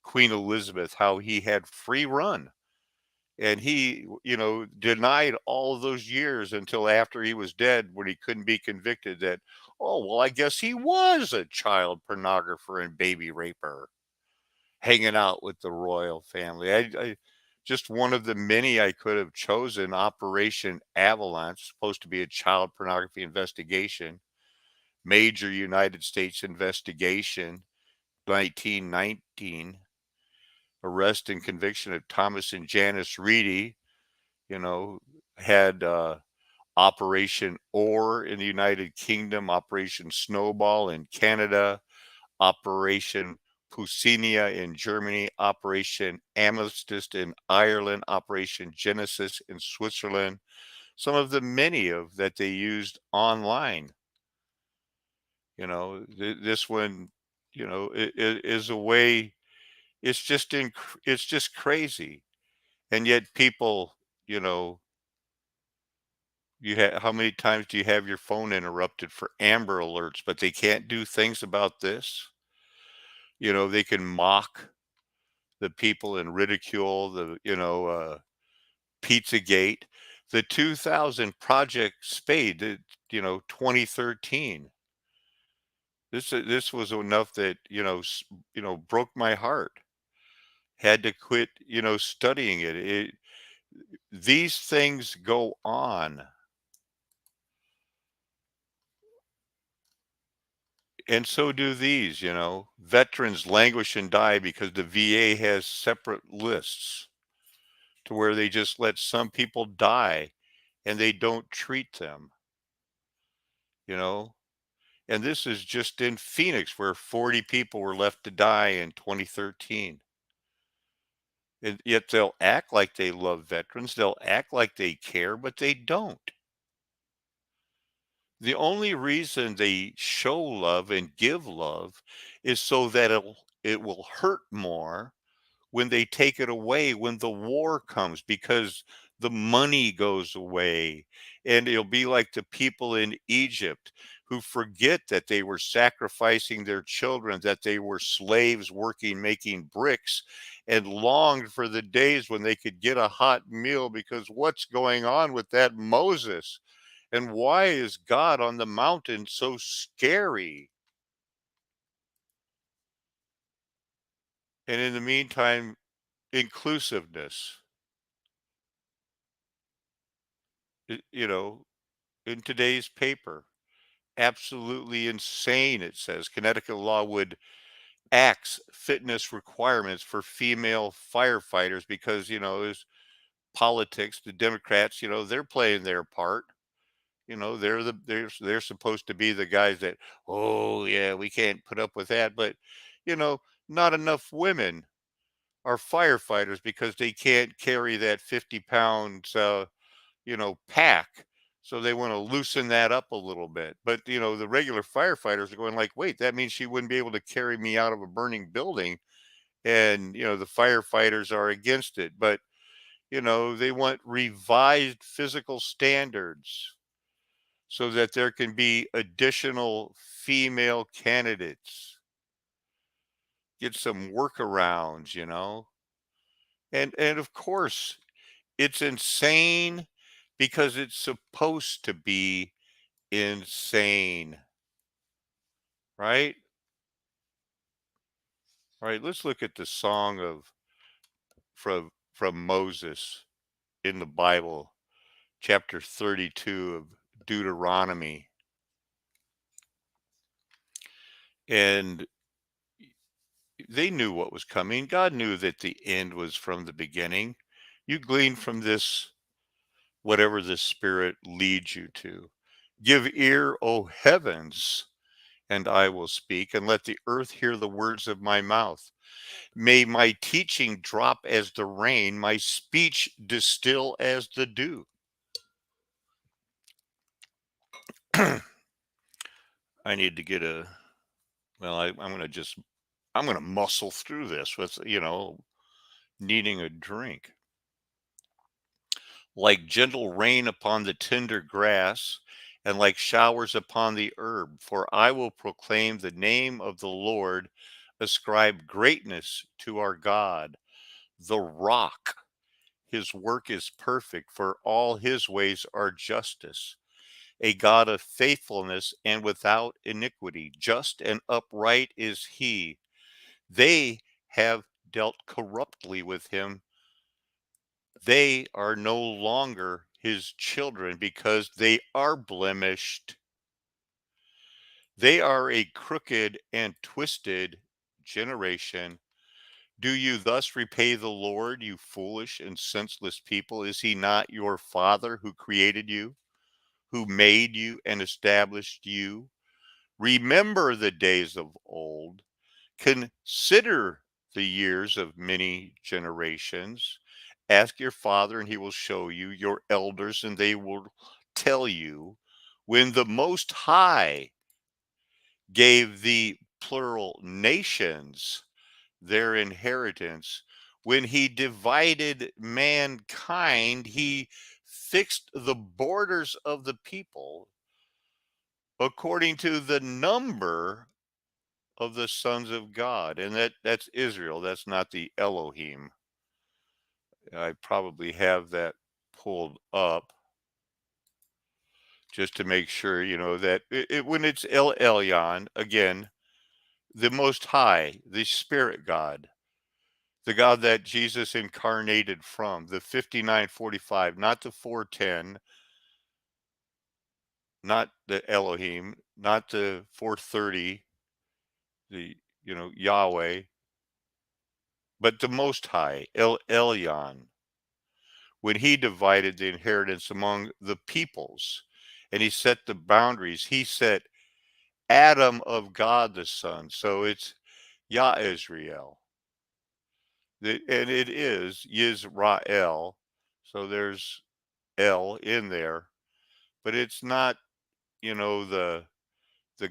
Queen Elizabeth, how he had free run. And he, denied all of those years until after he was dead when he couldn't be convicted that, oh, well, I guess he was a child pornographer and baby raper hanging out with the royal family. I just one of the many I could have chosen. Operation Avalanche, supposed to be a child pornography investigation, major United States investigation, 1919, arrest and conviction of Thomas and Janice Reedy. You know, had Operation Oar in the United Kingdom, Operation Snowball in Canada, Operation Kusenia in Germany, Operation Amethyst in Ireland, Operation Genesis in Switzerland, some of the many of that they used online. This one, is a way. It's just crazy, and yet people, you know, how many times do you have your phone interrupted for Amber Alerts, but they can't do things about this? They can mock the people and ridicule Pizzagate, the 2000 Project Spade, 2013. This was enough that broke my heart. Had to quit studying it. These things go on, and so do these. Veterans languish and die because the VA has separate lists to where they just let some people die and they don't treat them. You know, And this is just in Phoenix, where 40 people were left to die in 2013. And yet they'll act like they love veterans. They'll act like they care, but they don't. The only reason they show love and give love is so that it will hurt more when they take it away, when the war comes, because the money goes away. And it'll be like the people in Egypt who forget that they were sacrificing their children, that they were slaves working, making bricks, and longed for the days when they could get a hot meal, because what's going on with that Moses? And why is God on the mountain so scary? And in the meantime, inclusiveness. You know, in today's paper. Absolutely insane, it says. Connecticut law would axe fitness requirements for female firefighters because, is politics. The Democrats, they're playing their part. They're supposed to be the guys that, oh yeah, we can't put up with that. But, you know, not enough women are firefighters because they can't carry that 50 pounds pack. So they want to loosen that up a little bit. But, the regular firefighters are going like, wait, that means she wouldn't be able to carry me out of a burning building. And, the firefighters are against it. But, they want revised physical standards so that there can be additional female candidates. Get some workarounds, And of course, it's insane because it's supposed to be insane, right? All right, let's look at the song of from Moses in the Bible, chapter 32 of Deuteronomy. And they knew what was coming. God knew that the end was from the beginning. You glean from this whatever the Spirit leads you to. Give ear, O heavens, and I will speak, and let the earth hear the words of my mouth. May my teaching drop as the rain, my speech distill as the dew. I need to get I'm going to muscle through this with, needing a drink. Like gentle rain upon the tender grass, and like showers upon the herb, for I will proclaim the name of the Lord, ascribe greatness to our God, the rock. His work is perfect, for all his ways are justice. A God of faithfulness and without iniquity. Just and upright is he. They have dealt corruptly with him. They are no longer his children because they are blemished. They are a crooked and twisted generation. Do you thus repay the Lord, you foolish and senseless people? Is he not your Father who created you, who made you and established you? Remember the days of old. Consider the years of many generations. Ask your father, and he will show you, your elders, and they will tell you, when the Most High gave the plural nations their inheritance, when he divided mankind, he fixed the borders of the people according to the number of the sons of God. And that's Israel. That's not the Elohim. I probably have that pulled up just to make sure, that when it's El Elyon, again, the Most High, the Spirit God, the God that Jesus incarnated from, the 5945, not the 410, not the Elohim, not the 430, the, Yahweh, but the Most High, El Elyon, when he divided the inheritance among the peoples and he set the boundaries, he set Adam of God the Son. So it's Yah Israel. And it is Yisrael. So there's L in there, but it's not, the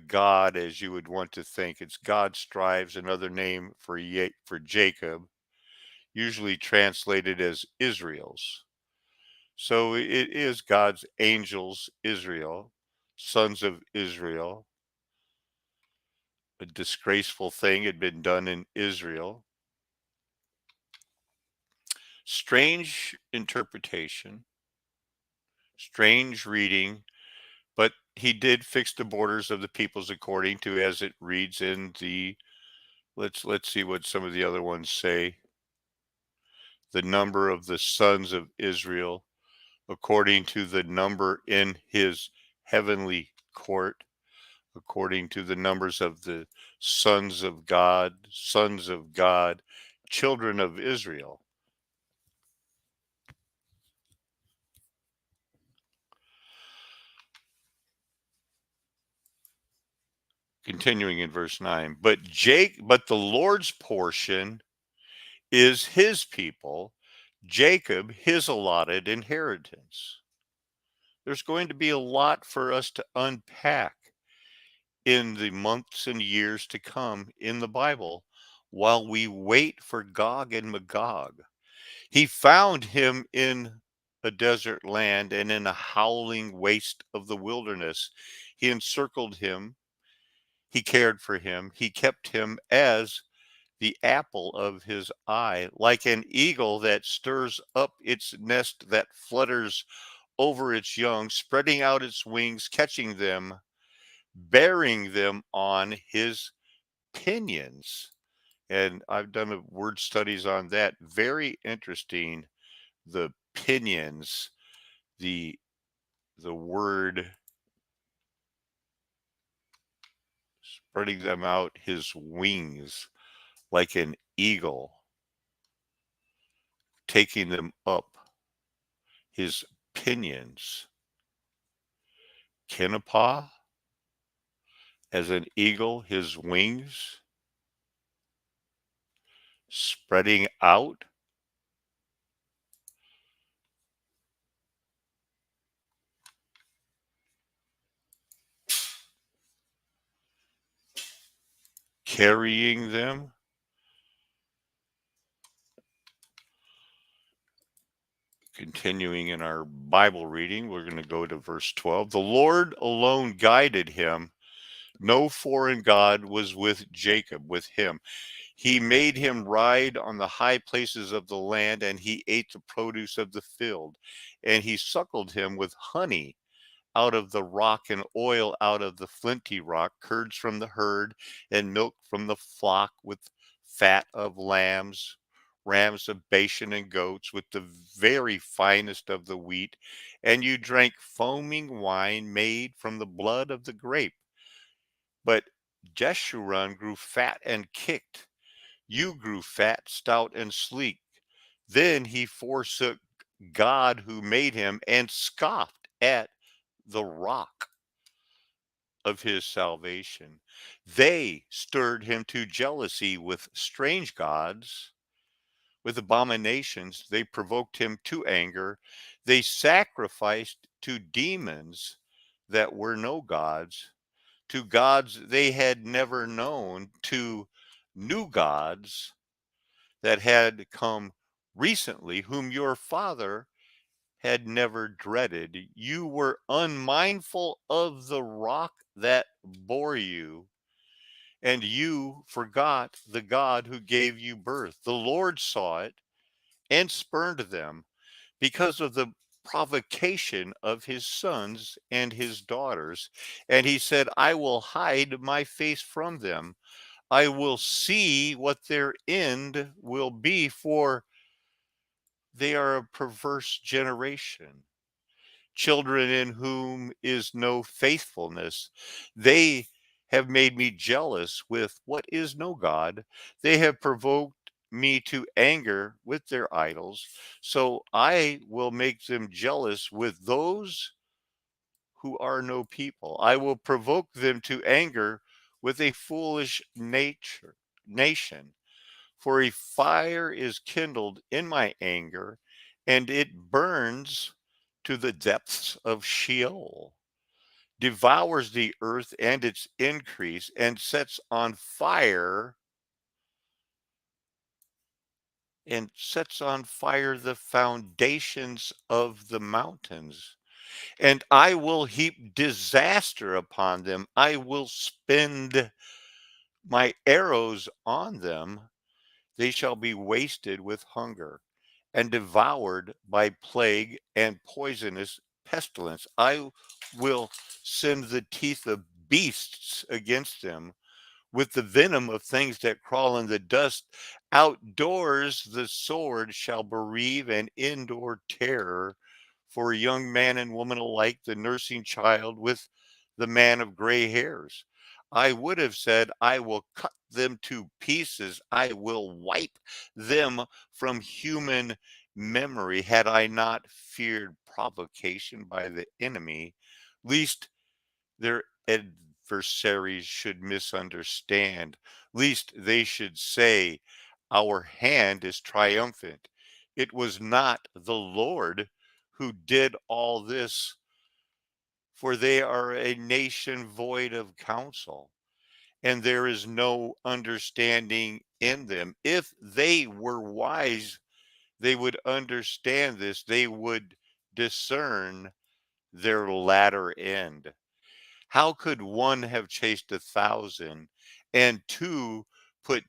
God as you would want to think. It's God strives, another name for Jacob, usually translated as Israel's. So it is God's angels, Israel, sons of Israel. A disgraceful thing had been done in Israel. Strange interpretation, strange reading, but he did fix the borders of the peoples according to as it reads in the let's see what some of the other ones say. The number of the sons of Israel according to the number in his heavenly court, according to the numbers of the sons of God, children of Israel. Continuing in verse 9, but the Lord's portion is his people, Jacob his allotted inheritance. There's going to be a lot for us to unpack in the months and years to come in the Bible while we wait for Gog and Magog. He found him in a desert land and in a howling waste of the wilderness. He encircled him. He cared for him. He kept him as the apple of his eye, like an eagle that stirs up its nest, that flutters over its young, spreading out its wings, catching them, bearing them on his pinions. And I've done word studies on that. Very interesting. The pinions, the word spreading them out, his wings, like an eagle, taking them up, his pinions. Kinapa, as an eagle, his wings spreading out. Carrying them. Continuing in our Bible reading, we're going to go to verse 12. The Lord alone guided him. No foreign God was with Jacob, with him. He made him ride on the high places of the land, and he ate the produce of the field. And he suckled him with honey out of the rock and oil out of the flinty rock, curds from the herd and milk from the flock, with fat of lambs, rams of Bashan and goats, with the very finest of the wheat. And you drank foaming wine made from the blood of the grape. But Jeshurun grew fat and kicked. You grew fat, stout, and sleek. Then he forsook God who made him and scoffed at the rock. of his salvation. They stirred him to jealousy with strange gods, with abominations. They provoked him to anger. They sacrificed to demons that were no gods, to gods they had never known, to new gods that had come recently, whom your father had never dreaded. You were unmindful of the rock that bore you, and you forgot the God who gave you birth. The Lord saw it and spurned them because of the provocation of his sons and his daughters. And he said, I will hide my face from them. I will see what their end will be, for they are a perverse generation, children in whom is no faithfulness. They have made me jealous with what is no God. They have provoked me to anger with their idols. So I will make them jealous with those who are no people. I will provoke them to anger with a foolish nation. For a fire is kindled in my anger, and it burns to the depths of Sheol, devours the earth and its increase, and sets on fire the foundations of the mountains. And I will heap disaster upon them. I will spend my arrows on them. They shall be wasted with hunger and devoured by plague and poisonous pestilence. I will send the teeth of beasts against them, with the venom of things that crawl in the dust. Outdoors the sword shall bereave, and indoor terror for young man and woman alike, the nursing child with the man of gray hairs. I would have said, I will cut them to pieces. I will wipe them from human memory, had I not feared provocation by the enemy, lest their adversaries should misunderstand, lest they should say, our hand is triumphant. It was not the Lord who did all this, for they are a nation void of counsel, and there is no understanding in them. If they were wise, they would understand this, they would discern their latter end. How could one have chased 1,000 and two put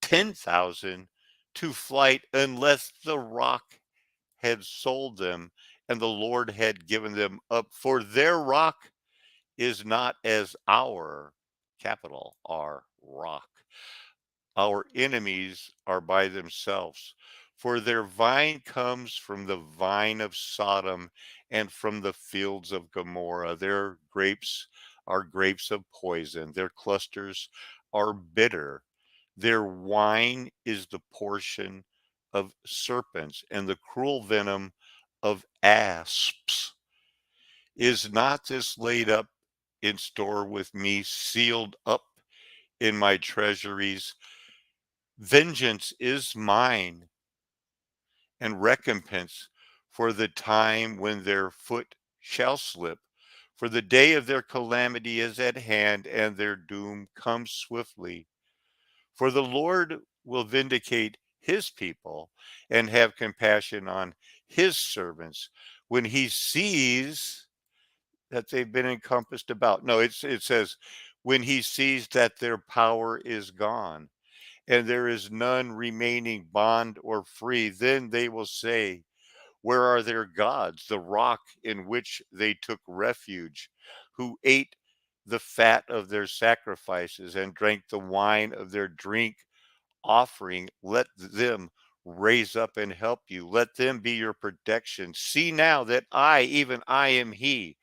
10,000 to flight, unless the rock had sold them and the Lord had given them up? For their rock is not as our, capital R, rock. Our enemies are by themselves. For their vine comes from the vine of Sodom and from the fields of Gomorrah. Their grapes are grapes of poison. Their clusters are bitter. Their wine is the portion of serpents, and the cruel venom of asps. Is not this laid up in store with me, sealed up in my treasuries? Vengeance is mine, and recompense for the time when their foot shall slip. For the day of their calamity is at hand, and their doom comes swiftly. For the Lord will vindicate his people and have compassion on his servants when he sees that they've been encompassed about. No, it says, when he sees that their power is gone and there is none remaining bond or free, then they will say, where are their gods, the rock in which they took refuge, who ate the fat of their sacrifices and drank the wine of their drink offering? Let them raise up and help you. Let them be your protection. See now that I, even I, am He,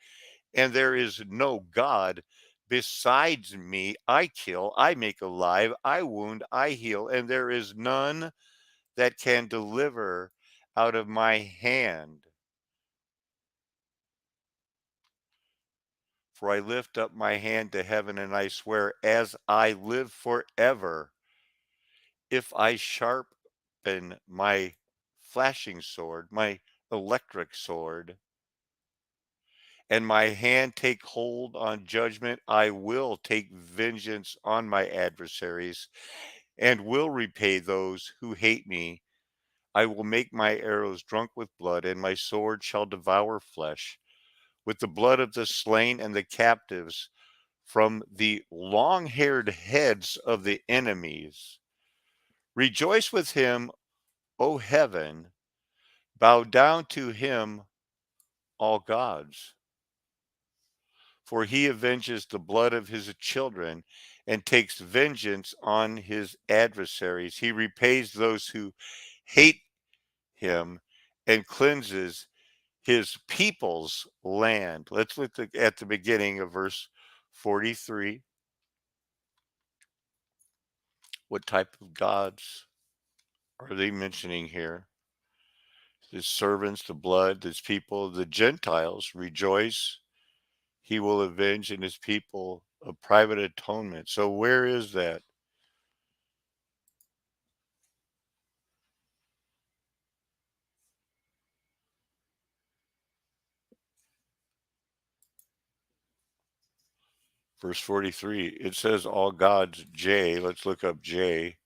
and there is no God besides me. I kill, I make alive, I wound, I heal, and there is none that can deliver out of my hand. For I lift up my hand to heaven and I swear, as I live forever, if I sharpen my flashing sword, my electric sword, and my hand take hold on judgment, I will take vengeance on my adversaries and will repay those who hate me. I will make my arrows drunk with blood, and my sword shall devour flesh, with the blood of the slain and the captives, from the long haired heads of the enemies. Rejoice with him, O heaven, bow down to him, all gods. For he avenges the blood of his children and takes vengeance on his adversaries. He repays those who hate him and cleanses his people's land. Let's look at the beginning of verse 43. What type of gods are they mentioning here? His servants, the blood, his people, the Gentiles rejoice. He will avenge in his people a private atonement. So where is that? Verse 43, it says all gods J. Let's look up J.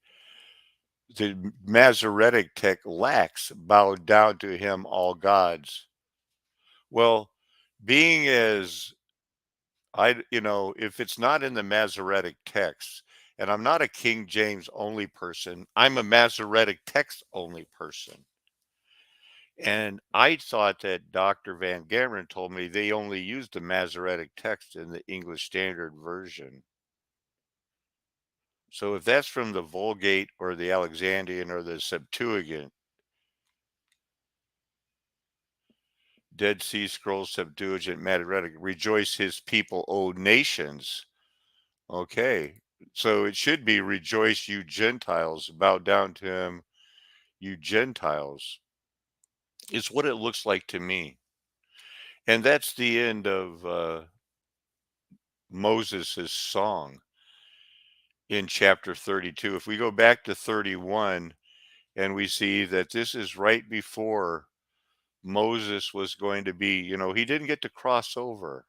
The Masoretic text lacks bow down to him all gods. Well, being as if it's not in the Masoretic text, and I'm not a King James only person, I'm a Masoretic text only person. And I thought that Dr. Van Gameren told me they only used the Masoretic text in the English Standard Version. So if that's from the Vulgate or the Alexandrian or the Septuagint, Dead Sea Scrolls, Septuagint, Masoretic, rejoice his people, O nations. Okay, so it should be rejoice, you Gentiles, bow down to him, you Gentiles. It's what it looks like to me. And that's the end of Moses' song in chapter 32. If we go back to 31 and we see that this is right before Moses was going to be, he didn't get to cross over.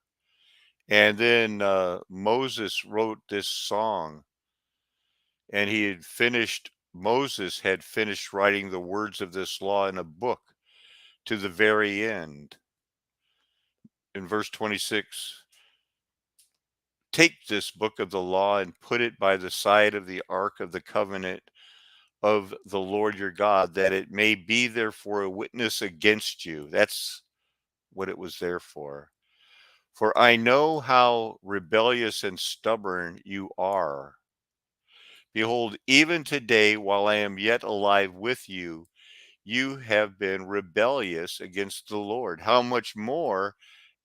And then Moses wrote this song, and Moses had finished writing the words of this law in a book to the very end. In verse 26, take this book of the law and put it by the side of the ark of the covenant of the Lord your God, that it may be there for a witness against you. That's what it was there for. For I know how rebellious and stubborn you are. Behold, even today, while I am yet alive with you, you have been rebellious against the Lord. How much more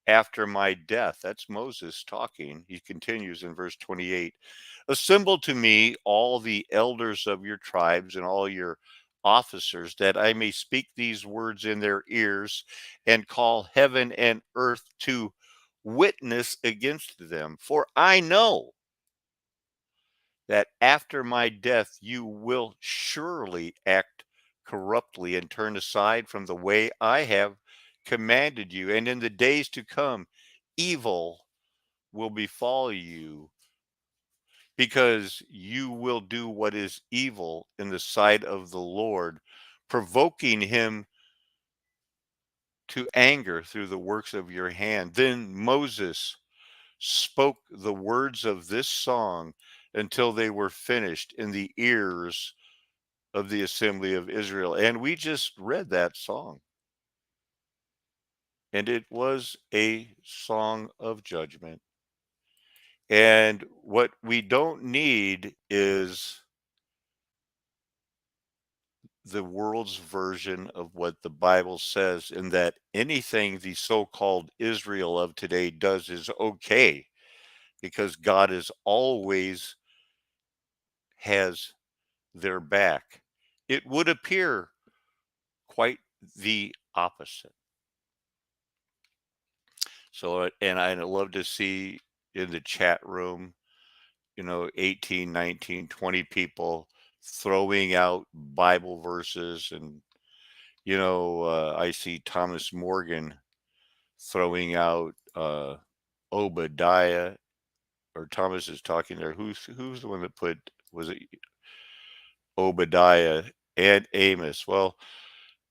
after my death? That's Moses talking. He continues in verse 28. Assemble to me all the elders of your tribes and all your officers, that I may speak these words in their ears and call heaven and earth to witness against them. For I know that after my death you will surely act corruptly and turn aside from the way I have commanded you. And in the days to come, evil will befall you, because you will do what is evil in the sight of the Lord, provoking him to anger through the works of your hand. Then Moses spoke the words of this song until they were finished in the ears of the assembly of Israel. And we just read that song. And it was a song of judgment. And what we don't need is the world's version of what the Bible says, in that anything the so called Israel of today does is okay, because God is always has their back. It would appear quite the opposite. So, and I love to see in the chat room, 18, 19, 20 people throwing out Bible verses. And, I see Thomas Morgan throwing out Obadiah, or Thomas is talking there. Who's the one that put, was it Obadiah and Amos? Well,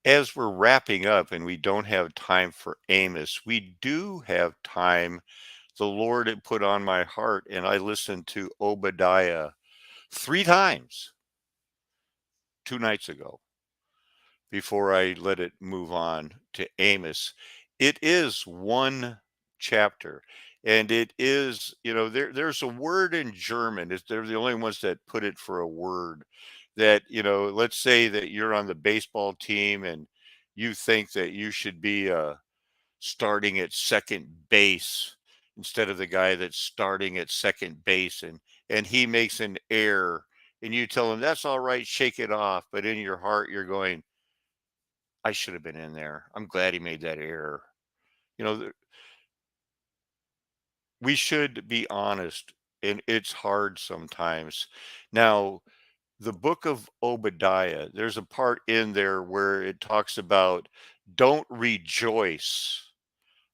as we're wrapping up and we don't have time for Amos, we do have time. The Lord had put on my heart, and I listened to Obadiah 3 times 2 nights ago before I let it move on to Amos. It is one chapter, and it is, there's a word in German. They're the only ones that put it for a word that, let's say that you're on the baseball team and you think that you should be starting at second base instead of the guy that's starting at second base, and he makes an error, and you tell him that's all right, shake it off, but in your heart you're going, I should have been in there. I'm glad he made that error. We should be honest, and it's hard sometimes. Now, the book of Obadiah, there's a part in there where it talks about don't rejoice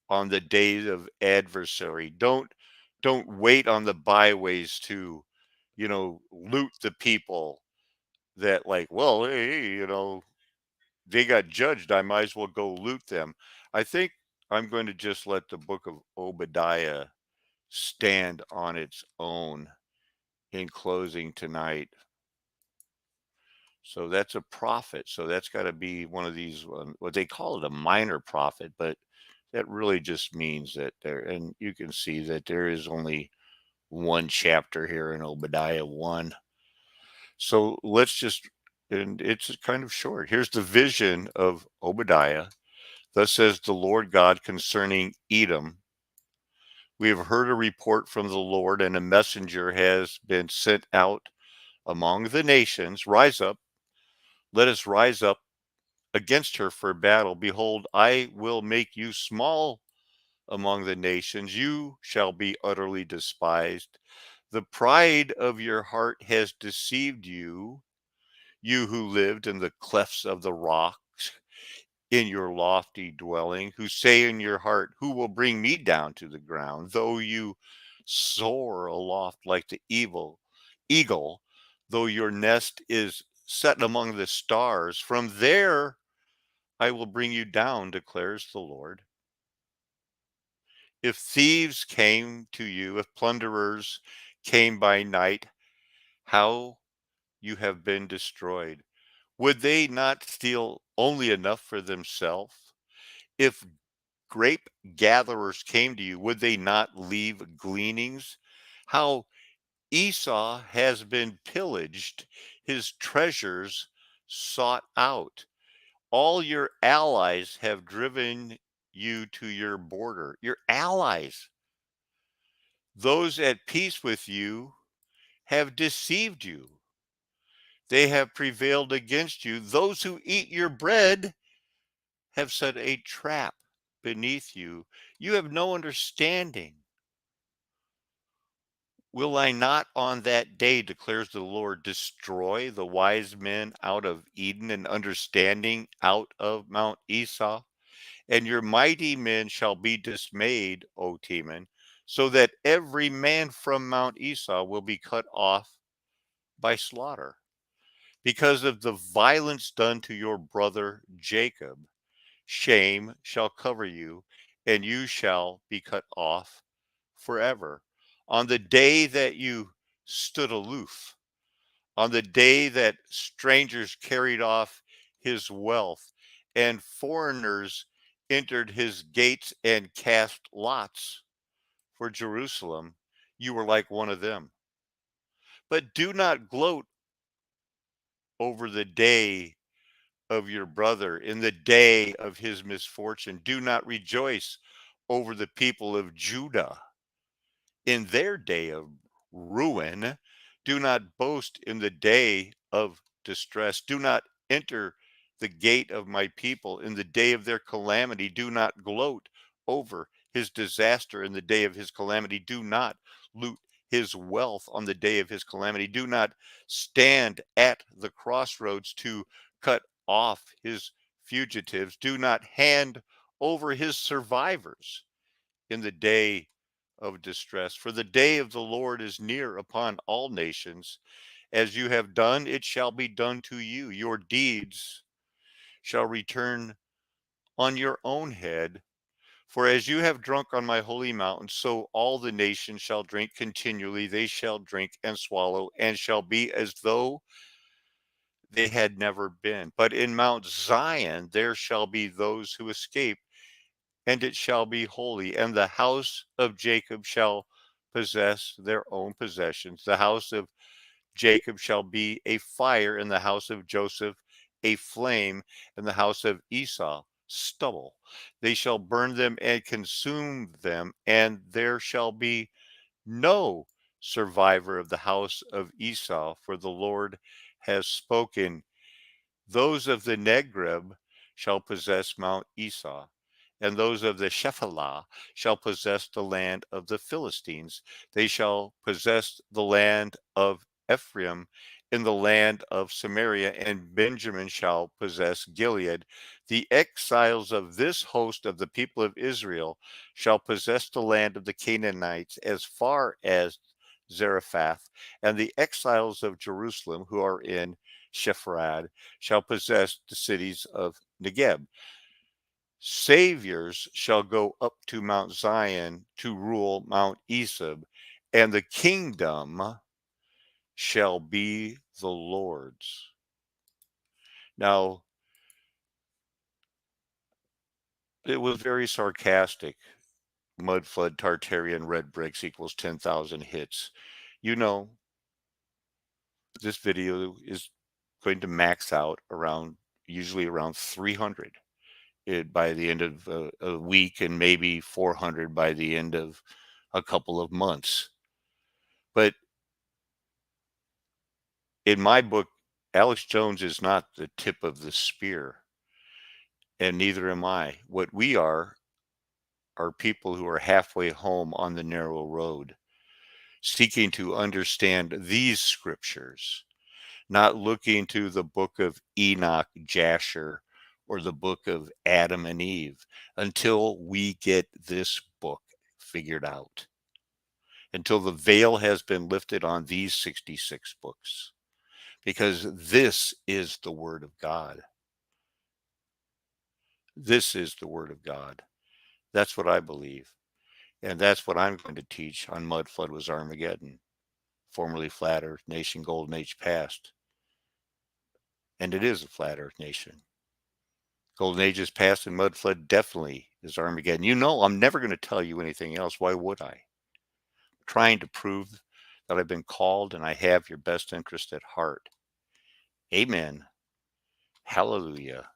on the day of adversary. Don't wait on the byways to, loot the people that, like, well, hey, they got judged. I might as well go loot them. I think I'm going to just let the book of Obadiah stand on its own in closing tonight. So that's a prophet. So that's got to be one of these, what they call it, a minor prophet, but that really just means that there, and you can see that there is only one chapter here in Obadiah 1. So let's just, and it's kind of short. Here's the vision of Obadiah. Thus says the Lord God concerning Edom. We have heard a report from the Lord, and a messenger has been sent out among the nations. Rise up, let us rise up against her for battle. Behold, I will make you small among the nations. You shall be utterly despised. The pride of your heart has deceived you, you who lived in the clefts of the rocks, in your lofty dwelling, who say in your heart, who will bring me down to the ground? Though you soar aloft like the eagle, though your nest is set among the stars, from there I will bring you down, declares the Lord. If thieves came to you, if plunderers came by night, how you have been destroyed. Would they not steal only enough for themselves? If grape gatherers came to you, would they not leave gleanings? How Esau has been pillaged, his treasures sought out. All your allies have driven you to your border. Your allies, those at peace with you, have deceived you. They have prevailed against you. Those who eat your bread have set a trap beneath you. You have no understanding. Will I not on that day, declares the Lord, destroy the wise men out of Eden and understanding out of Mount Esau? And your mighty men shall be dismayed, O Teman, so that every man from Mount Esau will be cut off by slaughter. Because of the violence done to your brother Jacob, shame shall cover you, and you shall be cut off forever. On the day that you stood aloof, on the day that strangers carried off his wealth, and foreigners entered his gates and cast lots for Jerusalem, you were like one of them. But do not gloat over the day of your brother in the day of his misfortune. Do not rejoice over the people of Judah in their day of ruin. Do not boast in the day of distress. Do not enter the gate of my people in the day of their calamity. Do not gloat over his disaster in the day of his calamity. Do not loot his wealth on the day of his calamity. Do not stand at the crossroads to cut off his fugitives. Do not hand over his survivors in the day of distress. For the day of the Lord is near upon all nations. As you have done, it shall be done to you. Your deeds shall return on your own head. For as you have drunk on my holy mountain, so all the nations shall drink continually. They shall drink and swallow, and shall be as though they had never been. But in Mount Zion there shall be those who escape, and it shall be holy. And the house of Jacob shall possess their own possessions. The house of Jacob shall be a fire, in the house of Joseph a flame, in the house of Esau stubble. They shall burn them and consume them, and there shall be no survivor of the house of Esau, for the Lord has spoken. Those of the Negev shall possess Mount Esau, and those of the Shephelah shall possess the land of the Philistines. They shall possess the land of Ephraim in the land of Samaria, and Benjamin shall possess Gilead. The exiles of this host of the people of Israel shall possess the land of the Canaanites as far as Zarephath, and the exiles of Jerusalem who are in Shephrad shall possess the cities of Negeb. Saviors shall go up to Mount Zion to rule Mount Esab, and the kingdom shall be the Lord's. Now, it was very sarcastic. Mudflood, Tartaria, and red bricks equals 10,000 hits. You know, this video is going to max out around, usually around 300 by the end of a week, and maybe 400 by the end of a couple of months. But in my book, Alex Jones is not the tip of the spear, and neither am I. What we are people who are halfway home on the narrow road, seeking to understand these scriptures, not looking to the book of Enoch, Jasher, or the book of Adam and Eve until we get this book figured out, until the veil has been lifted on these 66 books, because this is the Word of God. This is the Word of God. That's what I believe. And that's what I'm going to teach on Mudflood Was Armageddon, formerly Flat Earth Nation, Golden Age Past. And it is a Flat Earth Nation. Golden Age is past, and Mudflood definitely is Armageddon. You know, I'm never going to tell you anything else. Why would I? I'm trying to prove that I've been called and I have your best interest at heart. Amen. Hallelujah.